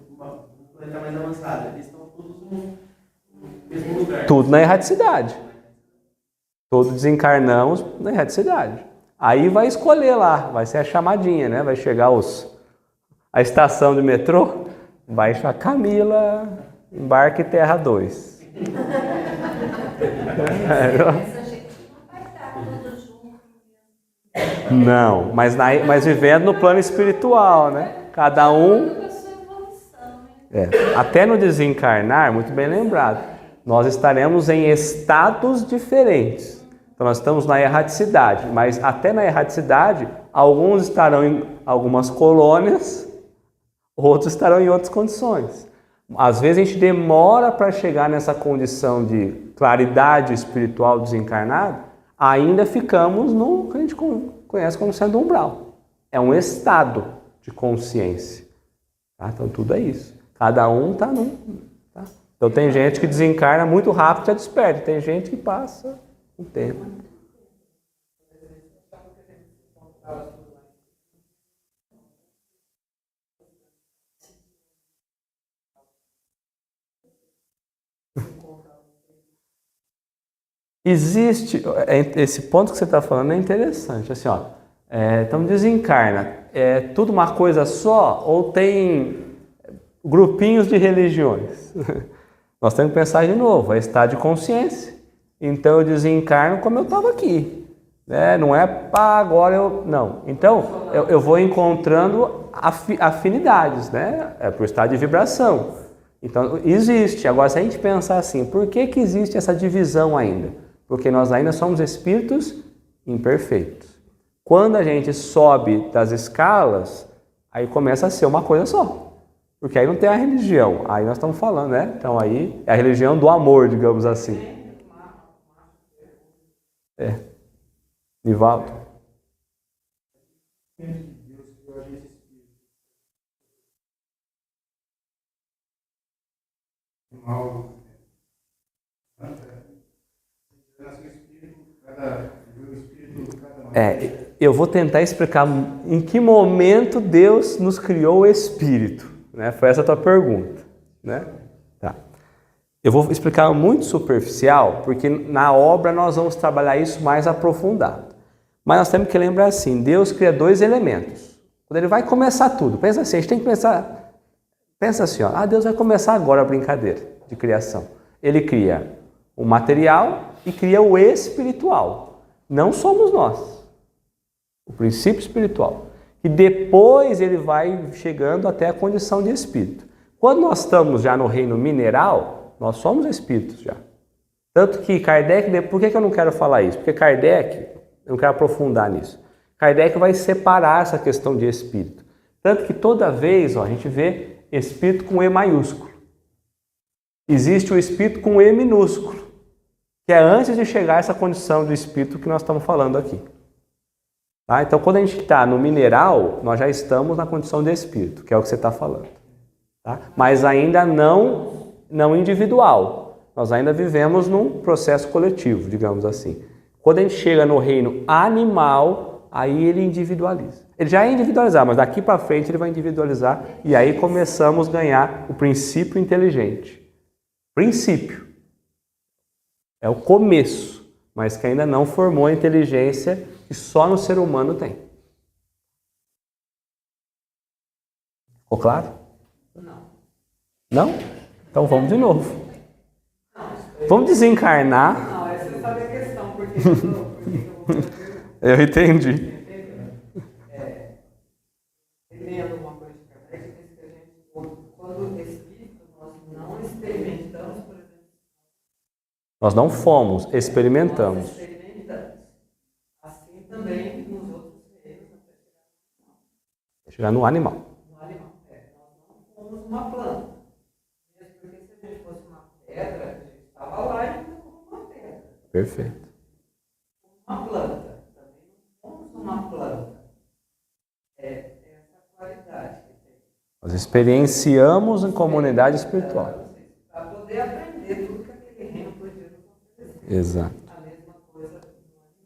planeta mais avançado, eles estão todos no mesmo lugar. Tudo na erraticidade. Todos desencarnamos na erraticidade. Aí vai escolher lá, vai ser a chamadinha, né? Vai chegar a estação de metrô, vai chamar Camila, embarque Terra 2. Essa gente não vai estar tudo junto. Não, mas vivendo no plano espiritual, né? Cada um. A sua evolução, hein? Até no desencarnar, muito bem lembrado, nós estaremos em estados diferentes. Então nós estamos na erraticidade, mas até na erraticidade, alguns estarão em algumas colônias, outros estarão em outras condições. Às vezes a gente demora para chegar nessa condição de claridade espiritual desencarnado, ainda ficamos no que a gente conhece como sendo umbral. É um estado de consciência. Tá? Então tudo é isso. Cada um está num. Tá? Então tem gente que desencarna muito rápido e já desperta. Tem gente que passa um tempo. Existe, esse ponto que você está falando é interessante, assim, ó, então desencarna, é tudo uma coisa só ou tem grupinhos de religiões? Nós temos que pensar de novo, é estado de consciência, então eu desencarno como eu estava aqui, né? Não é para agora eu, não, então eu vou encontrando afinidades, né? É por estado de vibração, então existe. Agora se a gente pensar assim, por que existe essa divisão ainda? Porque nós ainda somos espíritos imperfeitos. Quando a gente sobe das escalas, aí começa a ser uma coisa só. Porque aí não tem a religião. Aí nós estamos falando, né? Então aí é a religião do amor, digamos assim. Nivaldo. Eu vou tentar explicar em que momento Deus nos criou o espírito, né? Foi essa a tua pergunta, né? Tá. Eu vou explicar muito superficial, porque na obra nós vamos trabalhar isso mais aprofundado. Mas nós temos que lembrar assim, Deus cria dois elementos. Quando ele vai começar tudo, pensa assim, a gente tem que pensar, pensa assim, ó, Deus vai começar agora a brincadeira de criação. Ele cria o material e cria o espiritual. Não somos nós. O princípio espiritual. E depois ele vai chegando até a condição de espírito. Quando nós estamos já no reino mineral, nós somos espíritos já. Tanto que Kardec, por que eu não quero falar isso? Porque Kardec, eu não quero aprofundar nisso. Kardec vai separar essa questão de espírito. Tanto que toda vez a gente vê espírito com E maiúsculo. Existe o espírito com E minúsculo, que é antes de chegar a essa condição do espírito que nós estamos falando aqui. Tá? Então, quando a gente está no mineral, nós já estamos na condição de espírito, que é o que você está falando. Tá? Mas ainda não individual. Nós ainda vivemos num processo coletivo, digamos assim. Quando a gente chega no reino animal, aí ele individualiza. Ele já é individualizar, mas daqui para frente ele vai individualizar e aí começamos a ganhar o princípio inteligente. Princípio. É o começo, mas que ainda não formou a inteligência que só no ser humano tem. Ficou claro? Não. Não? Então vamos de novo. Vamos desencarnar. Não, essa você sabe a questão, porque Eu entendi. lendo uma coisa de Kardec, diz que a gente, quando espírito, nós não experimentamos, por exemplo. Nós não fomos, experimentamos. Nós experimentamos. Assim também nos outros reinos, até Chegar no animal. no animal. Nós não fomos uma planta. Mesmo porque se a gente fosse uma pedra, a gente estava lá e não como uma pedra. Perfeito. Uma planta. Também não somos uma planta. É essa qualidade que tem. Nós experienciamos em comunidade espiritual. Para poder aprender tudo que aquele reino podia nos oferecer. Exato. A mesma coisa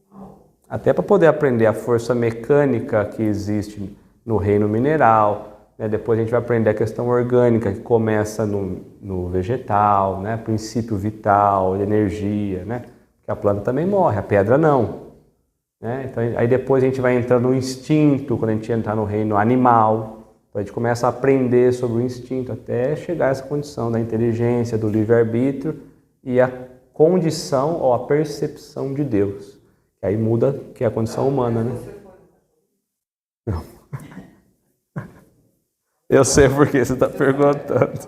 no animal. Até para poder aprender a força mecânica que existe no reino mineral, né? Depois a gente vai aprender a questão orgânica que começa no vegetal, né? Princípio vital, de energia, né? Que a planta também morre, a pedra não. Né? Então, aí depois a gente vai entrando no instinto, quando a gente entrar no reino animal, então a gente começa a aprender sobre o instinto até chegar a essa condição da inteligência, do livre-arbítrio e a condição ou a percepção de Deus. Que aí muda, que é a condição humana, né? Não. Eu sei por que você está perguntando.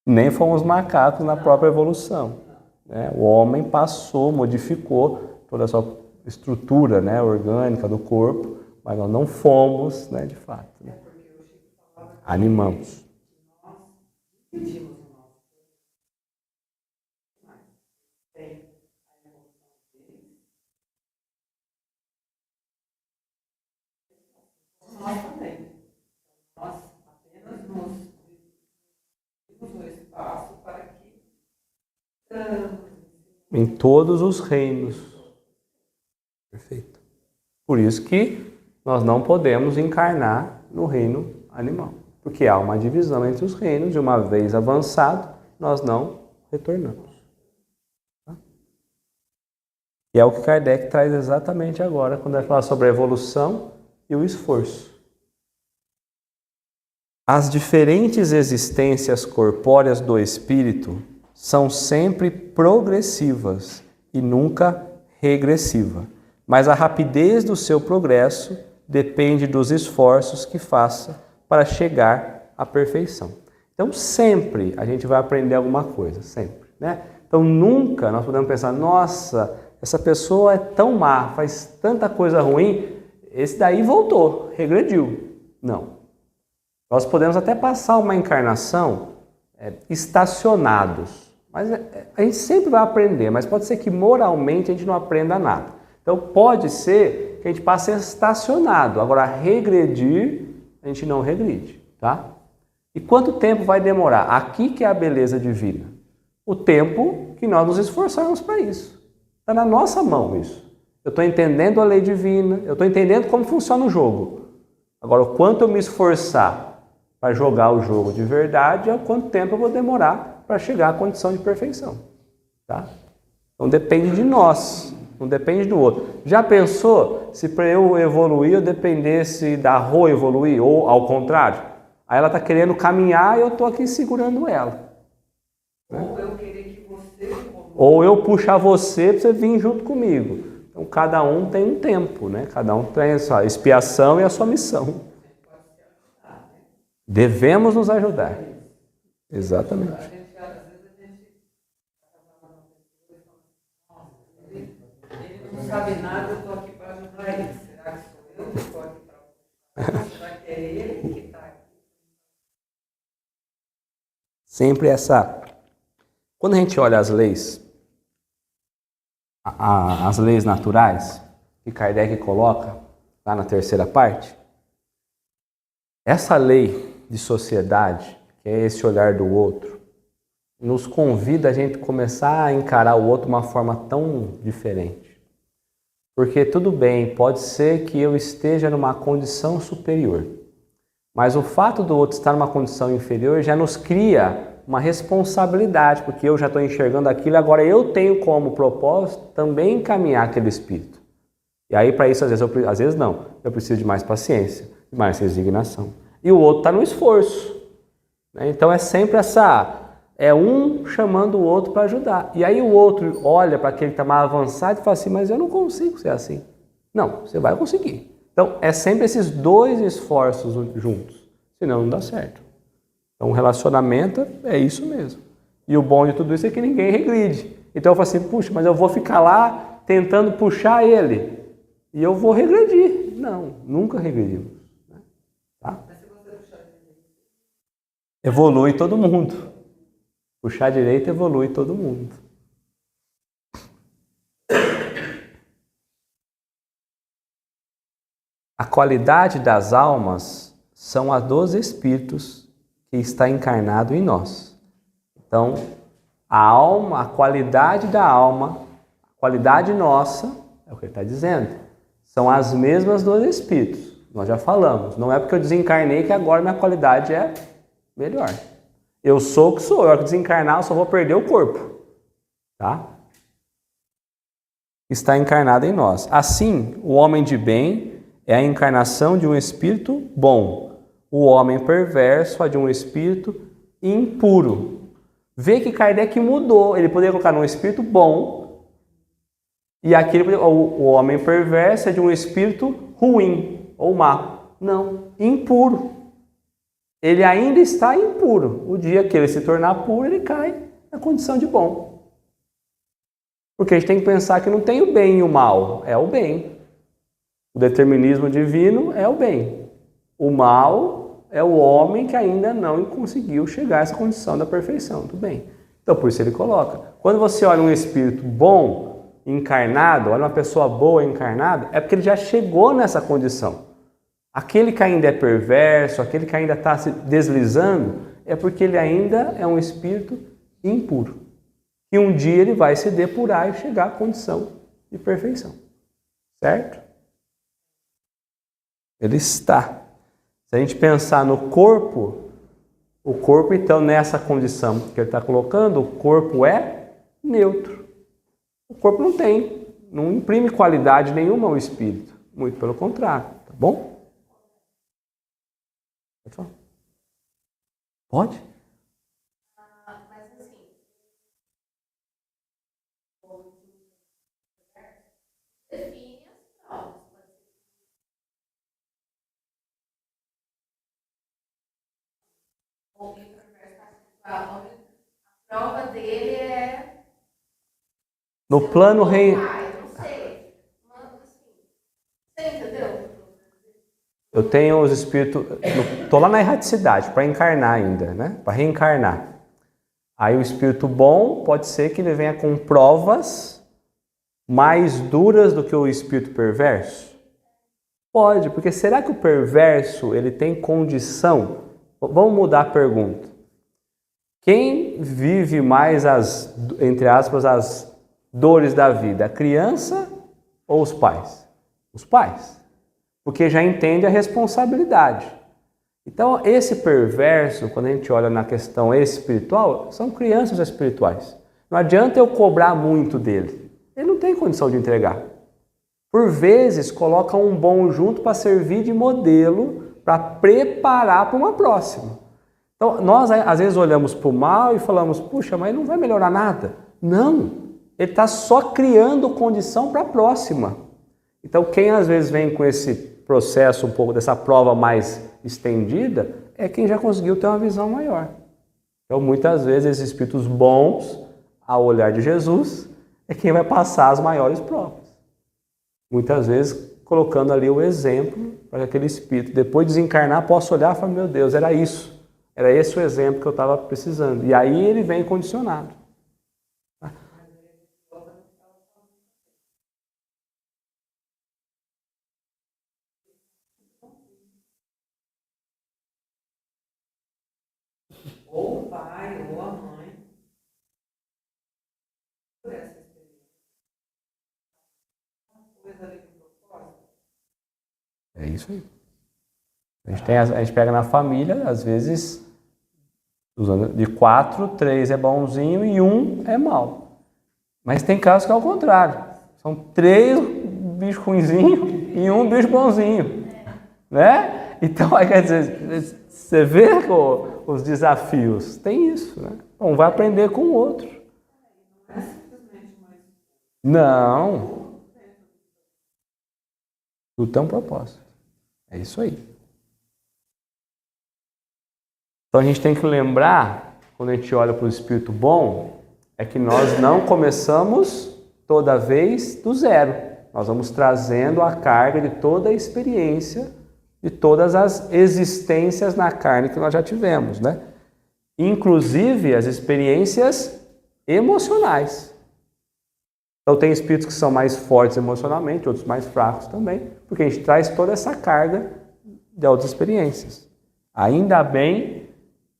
Nem fomos macacos na própria evolução. Né? O homem passou, modificou toda a sua estrutura, né, orgânica do corpo, mas nós não fomos, né, de fato. Né? Animamos. Nós dividimos o nosso corpo. Mas tem a evolução deles. Nós também. Nós apenas nos dividimos o espaço para que em todos os reinos. Perfeito. Por isso que nós não podemos encarnar no reino animal, porque há uma divisão entre os reinos, e uma vez avançado, nós não retornamos. Tá? E é o que Kardec traz exatamente agora, quando vai falar sobre a evolução e o esforço. As diferentes existências corpóreas do espírito são sempre progressivas e nunca regressiva, mas a rapidez do seu progresso depende dos esforços que faça para chegar à perfeição. Então sempre a gente vai aprender alguma coisa, sempre, né? Então nunca nós podemos pensar, nossa, essa pessoa é tão má, faz tanta coisa ruim, esse daí voltou, regrediu. Não. Nós podemos até passar uma encarnação estacionados, mas a gente sempre vai aprender, mas pode ser que moralmente a gente não aprenda nada. Então pode ser que a gente passe estacionado, agora regredir, a gente não regride, tá? E quanto tempo vai demorar? Aqui que é a beleza divina. O tempo que nós nos esforçarmos para isso. Está na nossa mão isso. Eu estou entendendo a lei divina, eu estou entendendo como funciona o jogo. Agora, o quanto eu me esforçar para jogar o jogo de verdade, é o quanto tempo eu vou demorar para chegar à condição de perfeição. Tá? Então depende de nós, não depende do outro. Já pensou se para eu evoluir eu dependesse da Rô evoluir, ou ao contrário? Aí ela está querendo caminhar e eu estou aqui segurando ela. Ou eu querer que você evolua. Ou eu puxar você para você vir junto comigo. Então cada um tem um tempo, né? Cada um tem a sua expiação e a sua missão. Devemos nos ajudar. Exatamente. Às vezes a gente ele não sabe nada, eu estou aqui para ajudar ele. Será que sou eu que estou aqui para ajudar? Será que é ele que está aqui? Sempre essa... Quando a gente olha as leis, as leis naturais, que Kardec coloca lá na terceira parte, essa lei de sociedade, que é esse olhar do outro, nos convida a gente começar a encarar o outro de uma forma tão diferente. Porque tudo bem, pode ser que eu esteja numa condição superior, mas o fato do outro estar numa condição inferior já nos cria uma responsabilidade, porque eu já estou enxergando aquilo, agora eu tenho como propósito também encaminhar aquele espírito. E aí para isso, às vezes não, eu preciso de mais paciência, de mais resignação. E o outro está no esforço. Né? Então é sempre é um chamando o outro para ajudar. E aí o outro olha para aquele que está mais avançado e fala assim, mas eu não consigo ser assim. Não, você vai conseguir. Então é sempre esses dois esforços juntos, senão não dá certo. Então o relacionamento é isso mesmo. E o bom de tudo isso é que ninguém regride. Então eu falo assim, puxa, mas eu vou ficar lá tentando puxar ele e eu vou regredir. Não, nunca regredimos. Né? Tá? Evolui todo mundo. Puxar direito evolui todo mundo. A qualidade das almas são as dos espíritos que está encarnado em nós. Então, a alma, a qualidade da alma, a qualidade nossa, é o que ele está dizendo, são as mesmas dos espíritos. Nós já falamos. Não é porque eu desencarnei que agora minha qualidade é melhor. Eu sou o que sou. Eu que desencarnar, eu só vou perder o corpo. Tá? Está encarnado em nós. Assim, o homem de bem é a encarnação de um espírito bom. O homem perverso é de um espírito impuro. Vê que Kardec mudou. Ele poderia colocar num espírito bom. E aqui o homem perverso é de um espírito ruim ou má. Não, impuro. Ele ainda está impuro. O dia que ele se tornar puro, ele cai na condição de bom. Porque a gente tem que pensar que não tem o bem e o mal, é o bem. O determinismo divino é o bem. O mal é o homem que ainda não conseguiu chegar a essa condição da perfeição do bem. Então, por isso ele coloca. Quando você olha um espírito bom, encarnado, olha uma pessoa boa encarnada, é porque ele já chegou nessa condição. Aquele que ainda é perverso, aquele que ainda está se deslizando, é porque ele ainda é um espírito impuro. E um dia ele vai se depurar e chegar à condição de perfeição. Certo? Ele está. Se a gente pensar no corpo, o corpo então nessa condição que ele está colocando, o corpo é neutro. O corpo não tem não imprime qualidade nenhuma ao espírito. Muito pelo contrário, tá bom? Pode falar. Pode? Mas assim, define as provas. Ou a prova dele é. No plano rei. Não sei. Mas assim, você entendeu? Eu tenho os espíritos. Estou lá na erraticidade, para encarnar ainda, né? Para reencarnar. Aí o espírito bom pode ser que ele venha com provas mais duras do que o espírito perverso? Pode, porque será que o perverso ele tem condição? Vamos mudar a pergunta. Quem vive mais as, entre aspas, as dores da vida? A criança ou os pais? Os pais. Porque já entende a responsabilidade. Então, esse perverso, quando a gente olha na questão espiritual, são crianças espirituais. Não adianta eu cobrar muito dele. Ele não tem condição de entregar. Por vezes, coloca um bom junto para servir de modelo, para preparar para uma próxima. Então, nós às vezes olhamos para o mal e falamos, puxa, mas não vai melhorar nada. Não, ele está só criando condição para a próxima. Então, quem às vezes vem com esse processo, um pouco dessa prova mais estendida, é quem já conseguiu ter uma visão maior. Então, muitas vezes, esses espíritos bons, ao olhar de Jesus, é quem vai passar as maiores provas. Muitas vezes, colocando ali o exemplo para que aquele espírito, depois de desencarnar, possa olhar e falar, meu Deus, era isso. Era esse o exemplo que eu estava precisando. E aí ele vem condicionado. Ou o pai, ou a mãe, por essa experiência. Uma coisa ali de propósito. É isso aí. A gente pega na família, às vezes, de 4, 3 é bonzinho e 1 é mau. Mas tem casos que é ao contrário. São 3 bichos ruinzinhos e 1 bicho bonzinho. Né? Então, aí, quer dizer, você vê os desafios. Tem isso, né? Um vai aprender com o outro. Não é simplesmente mais. Não. Tudo tem um propósito. É isso aí. Então a gente tem que lembrar, quando a gente olha para o espírito bom, é que nós não começamos toda vez do zero. Nós vamos trazendo a carga de toda a experiência, de todas as existências na carne que nós já tivemos, né? Inclusive as experiências emocionais. Então tem espíritos que são mais fortes emocionalmente, outros mais fracos também, porque a gente traz toda essa carga de outras experiências. Ainda bem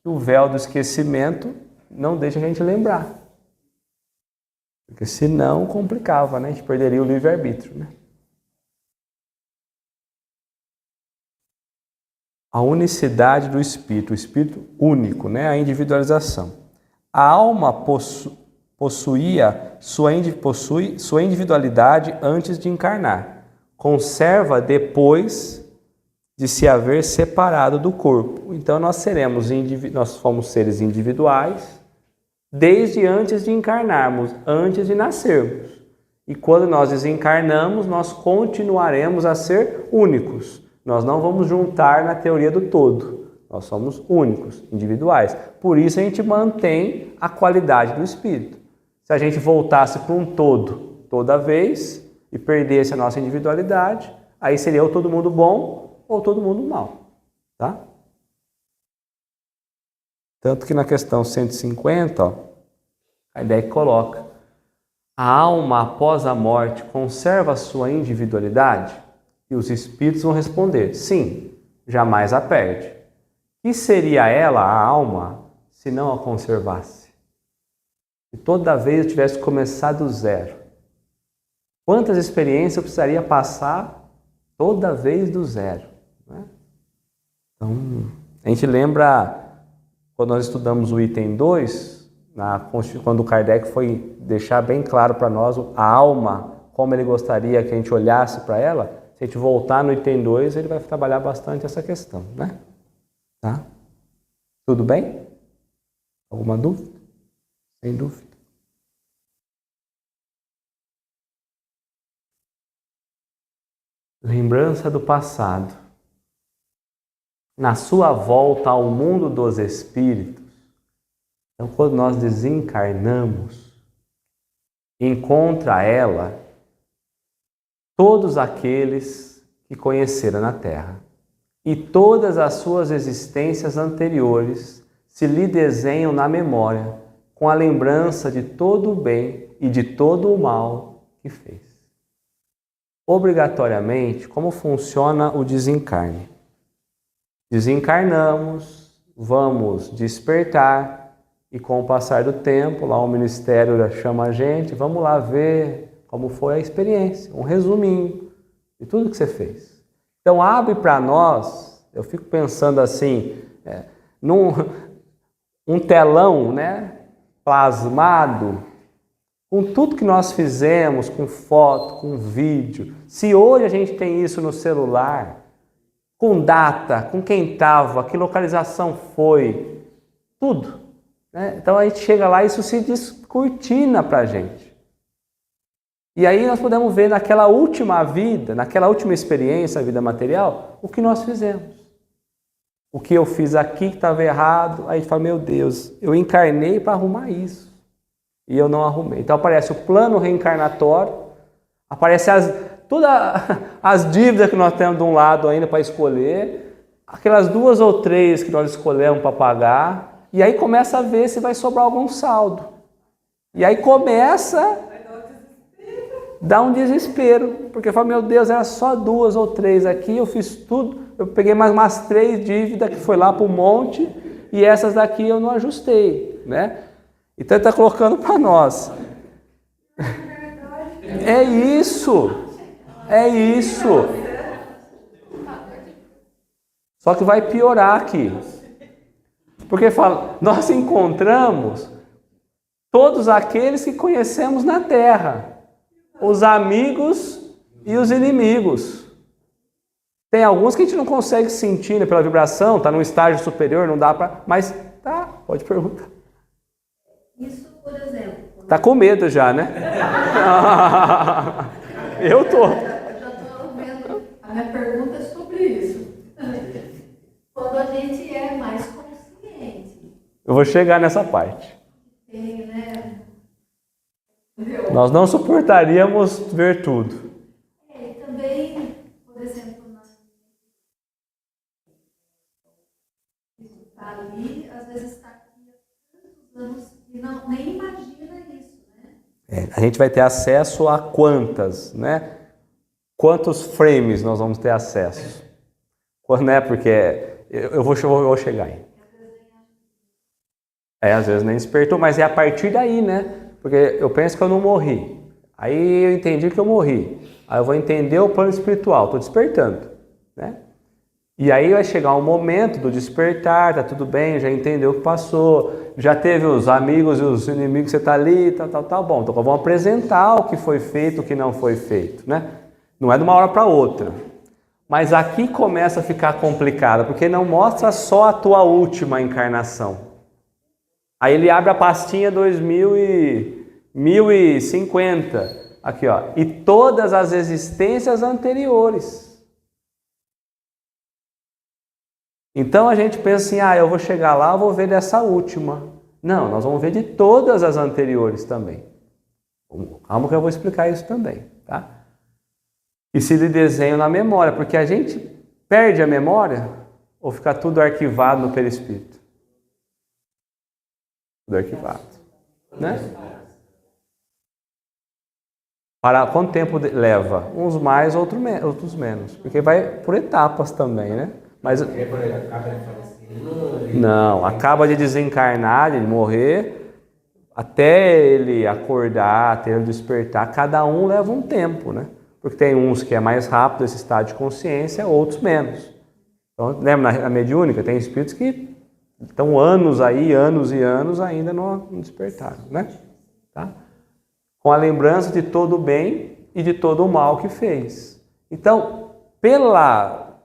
que o véu do esquecimento não deixa a gente lembrar. Porque senão complicava, né? A gente perderia o livre-arbítrio, né? A unicidade do espírito, o espírito único, né? A individualização. A alma possuía sua individualidade antes de encarnar. Conserva depois de se haver separado do corpo. Então nós fomos seres individuais desde antes de encarnarmos, antes de nascermos. E quando nós desencarnamos, nós continuaremos a ser únicos. Nós não vamos juntar na teoria do todo. Nós somos únicos, individuais. Por isso a gente mantém a qualidade do espírito. Se a gente voltasse para um todo toda vez e perdesse a nossa individualidade, aí seria ou todo mundo bom ou todo mundo mal, tá? Tanto que na questão 150, ó, a ideia que coloca, a alma após a morte conserva a sua individualidade? E os espíritos vão responder, sim, jamais a perde. Que seria ela, a alma, se não a conservasse? Se toda vez eu tivesse começado do zero, quantas experiências eu precisaria passar toda vez do zero? Né? Então, a gente lembra, quando nós estudamos o item 2, quando o Kardec foi deixar bem claro para nós a alma como ele gostaria que a gente olhasse para ela, se a gente voltar no item 2, ele vai trabalhar bastante essa questão, né? Tá? Tudo bem? Alguma dúvida? Sem dúvida. Lembrança do passado. Na sua volta ao mundo dos espíritos, então quando nós desencarnamos, encontra ela todos aqueles que conheceram na Terra e todas as suas existências anteriores se lhe desenham na memória com a lembrança de todo o bem e de todo o mal que fez. Obrigatoriamente, como funciona o desencarne? Desencarnamos, vamos despertar e com o passar do tempo, lá o Ministério chama a gente, vamos lá ver como foi a experiência, um resuminho de tudo que você fez. Então abre para nós, eu fico pensando assim, um telão, né, plasmado, com tudo que nós fizemos, com foto, com vídeo. Se hoje a gente tem isso no celular, com data, com quem estava, que localização foi, tudo. Né? Então a gente chega lá e isso se descortina para a gente. E aí nós podemos ver naquela última vida, naquela última experiência, a vida material, o que nós fizemos. O que eu fiz aqui que estava errado, aí a gente fala, meu Deus, eu encarnei para arrumar isso. E eu não arrumei. Então aparece o plano reencarnatório, aparece todas as dívidas que nós temos de um lado ainda para escolher, aquelas 2 ou 3 que nós escolhemos para pagar, e aí começa a ver se vai sobrar algum saldo. E aí começa dá um desespero, porque fala, meu Deus, era só 2 ou 3 aqui, eu fiz tudo, eu peguei mais umas 3 dívidas que foi lá para o monte, e essas daqui eu não ajustei, né? Então ele está colocando para nós. É isso. Só que vai piorar aqui. Porque fala, nós encontramos todos aqueles que conhecemos na Terra. Os amigos e os inimigos. Tem alguns que a gente não consegue sentir, né, pela vibração, está num estágio superior, não dá para... Mas tá, pode perguntar. Isso, por exemplo... Tá com medo já, né? Eu tô. Eu já estou vendo. A minha pergunta é sobre isso. Quando a gente é mais consciente. Eu vou chegar nessa parte. Tem, né? Nós não suportaríamos ver tudo. E também, por exemplo, está ali, às vezes está aqui há tantos anos e não, nem imagina isso, né? A gente vai ter acesso a quantas, né? Quantos frames nós vamos ter acesso? Né? Porque eu vou chegar aí. Às vezes nem despertou, mas é a partir daí, né? Porque eu penso que eu não morri. Aí eu entendi que eu morri. Aí eu vou entender o plano espiritual, estou despertando, né? E aí vai chegar um momento do despertar, tá tudo bem, já entendeu o que passou, já teve os amigos e os inimigos, você tá ali, tal, bom. Então vamos apresentar o que foi feito, o que não foi feito, né? Não é de uma hora para outra. Mas aqui começa a ficar complicado, porque não mostra só a tua última encarnação. Aí ele abre a pastinha 1050, aqui ó, e todas as existências anteriores. Então a gente pensa assim, eu vou chegar lá, eu vou ver dessa última. Não, nós vamos ver de todas as anteriores também. Calma que eu vou explicar isso também, tá? E se lhe desenho na memória, porque a gente perde a memória ou fica tudo arquivado no perispírito? Tudo arquivado, né? Para quanto tempo leva? Uns mais, outros menos, porque vai por etapas também, né? Mas não, acaba de desencarnar, de morrer, até ele acordar, até ele despertar, cada um leva um tempo, né? Porque tem uns que é mais rápido esse estado de consciência, outros menos. Então, lembra na mediúnica, tem espíritos que estão anos aí, anos e anos ainda não despertaram, né? Tá? Com a lembrança de todo o bem e de todo o mal que fez. Então, pela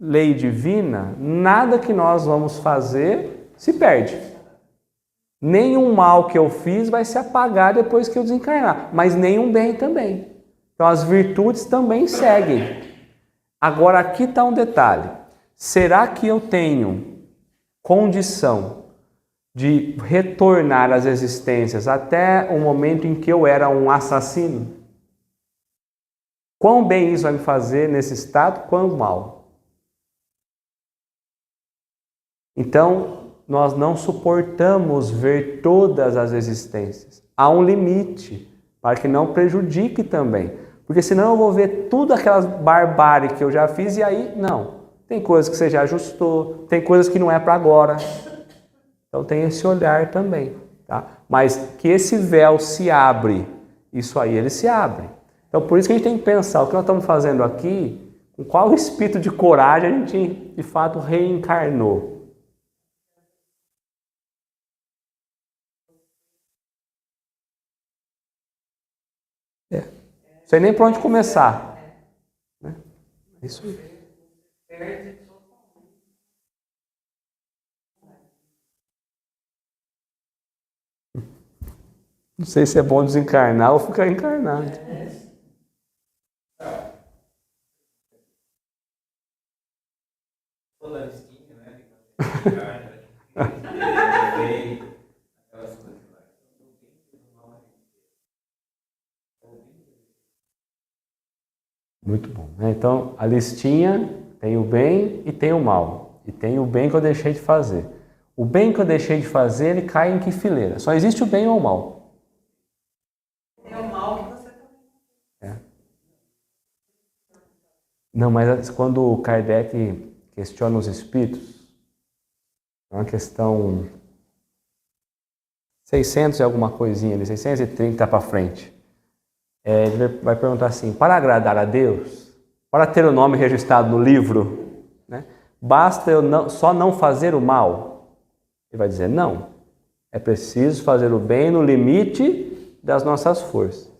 lei divina, nada que nós vamos fazer se perde. Nenhum mal que eu fiz vai se apagar depois que eu desencarnar, mas nenhum bem também. Então as virtudes também seguem. Agora aqui está um detalhe. Será que eu tenho condição de retornar às existências até o momento em que eu era um assassino? Quão bem isso vai me fazer nesse estado, quão mal? Então, nós não suportamos ver todas as existências. Há um limite para que não prejudique também. Porque senão eu vou ver tudo aquelas barbárie que eu já fiz e aí, não. Tem coisas que você já ajustou, tem coisas que não é para agora. Então tem esse olhar também. Tá? Mas que esse véu se abre, isso aí ele se abre. Então por isso que a gente tem que pensar, o que nós estamos fazendo aqui, com qual espírito de coragem a gente de fato reencarnou. Não sei nem por onde começar. Né? É isso aí. Não sei se é bom desencarnar ou ficar encarnado. Toda listinha, né? Muito bom. Então, a listinha tem o bem e tem o mal. E tem o bem que eu deixei de fazer. O bem que eu deixei de fazer, ele cai em que fileira? Só existe o bem ou o mal? Tem o mal que você também. Não, mas quando o Kardec questiona os espíritos, é uma questão 600 e alguma coisinha ali, 630 para frente. Ele vai perguntar assim, para agradar a Deus, para ter o nome registrado no livro, né, basta eu só não fazer o mal? Ele vai dizer, não. É preciso fazer o bem no limite das nossas forças.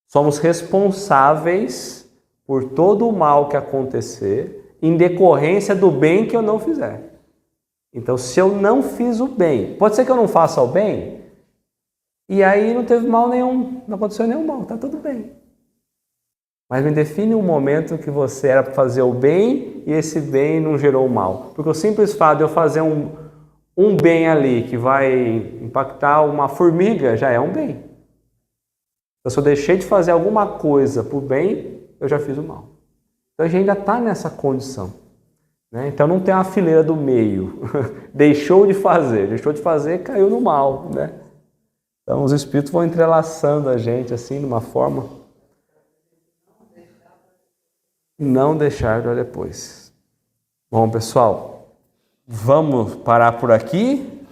Somos responsáveis por todo o mal que acontecer em decorrência do bem que eu não fizer. Então, se eu não fiz o bem, pode ser que eu não faça o bem, e aí não teve mal nenhum, não aconteceu nenhum mal, está tudo bem. Mas me define um momento que você era para fazer o bem e esse bem não gerou mal. Porque o simples fato de eu fazer um bem ali que vai impactar uma formiga já é um bem. Então, se eu deixei de fazer alguma coisa por bem, eu já fiz o mal. Então a gente ainda está nessa condição. Né? Então não tem uma fileira do meio. Deixou de fazer, caiu no mal. Né? Então os espíritos vão entrelaçando a gente assim, de uma forma. Não deixar para depois. Bom, pessoal, vamos parar por aqui.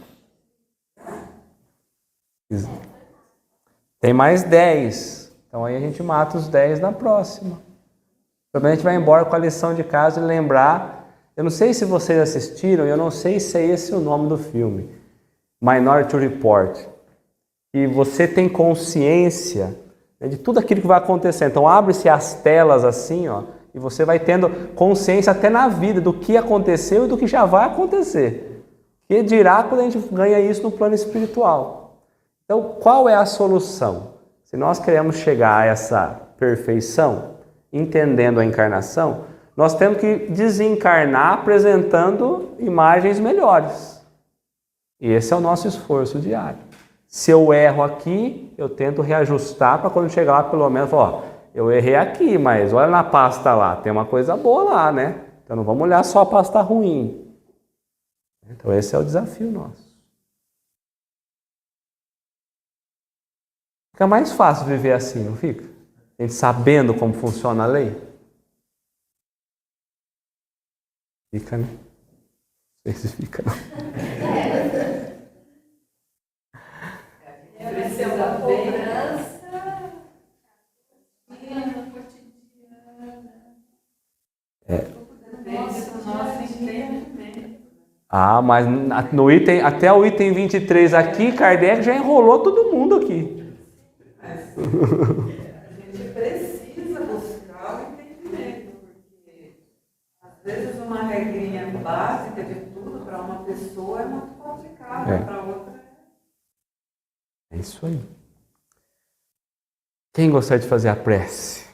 Tem mais 10. Então aí a gente mata os 10 na próxima. Também a gente vai embora com a lição de casa e lembrar. Eu não sei se vocês assistiram, eu não sei se é esse o nome do filme. Minority Report. E você tem consciência, né, de tudo aquilo que vai acontecer. Então abre-se as telas assim, ó, e você vai tendo consciência até na vida do que aconteceu e do que já vai acontecer. Que dirá quando a gente ganha isso no plano espiritual. Então qual é a solução? Se nós queremos chegar a essa perfeição, entendendo a encarnação, nós temos que desencarnar apresentando imagens melhores. E esse é o nosso esforço diário. Se eu erro aqui, eu tento reajustar para quando chegar lá, pelo menos, ó, eu errei aqui, mas olha na pasta lá, tem uma coisa boa lá, né? Então não vamos olhar só a pasta ruim. Então esse é o desafio nosso. Fica mais fácil viver assim, não fica? A gente sabendo como funciona a lei. Fica, né? Não sei se fica, não. Precisa da cobrança cotidiana. Nosso entendimento. Ah, mas no item, até o item 23 aqui, Kardec já enrolou todo mundo aqui. A gente vezes uma regrinha básica de tudo para uma pessoa é muito complicado, para outra é isso aí. Quem gostaria de fazer a prece?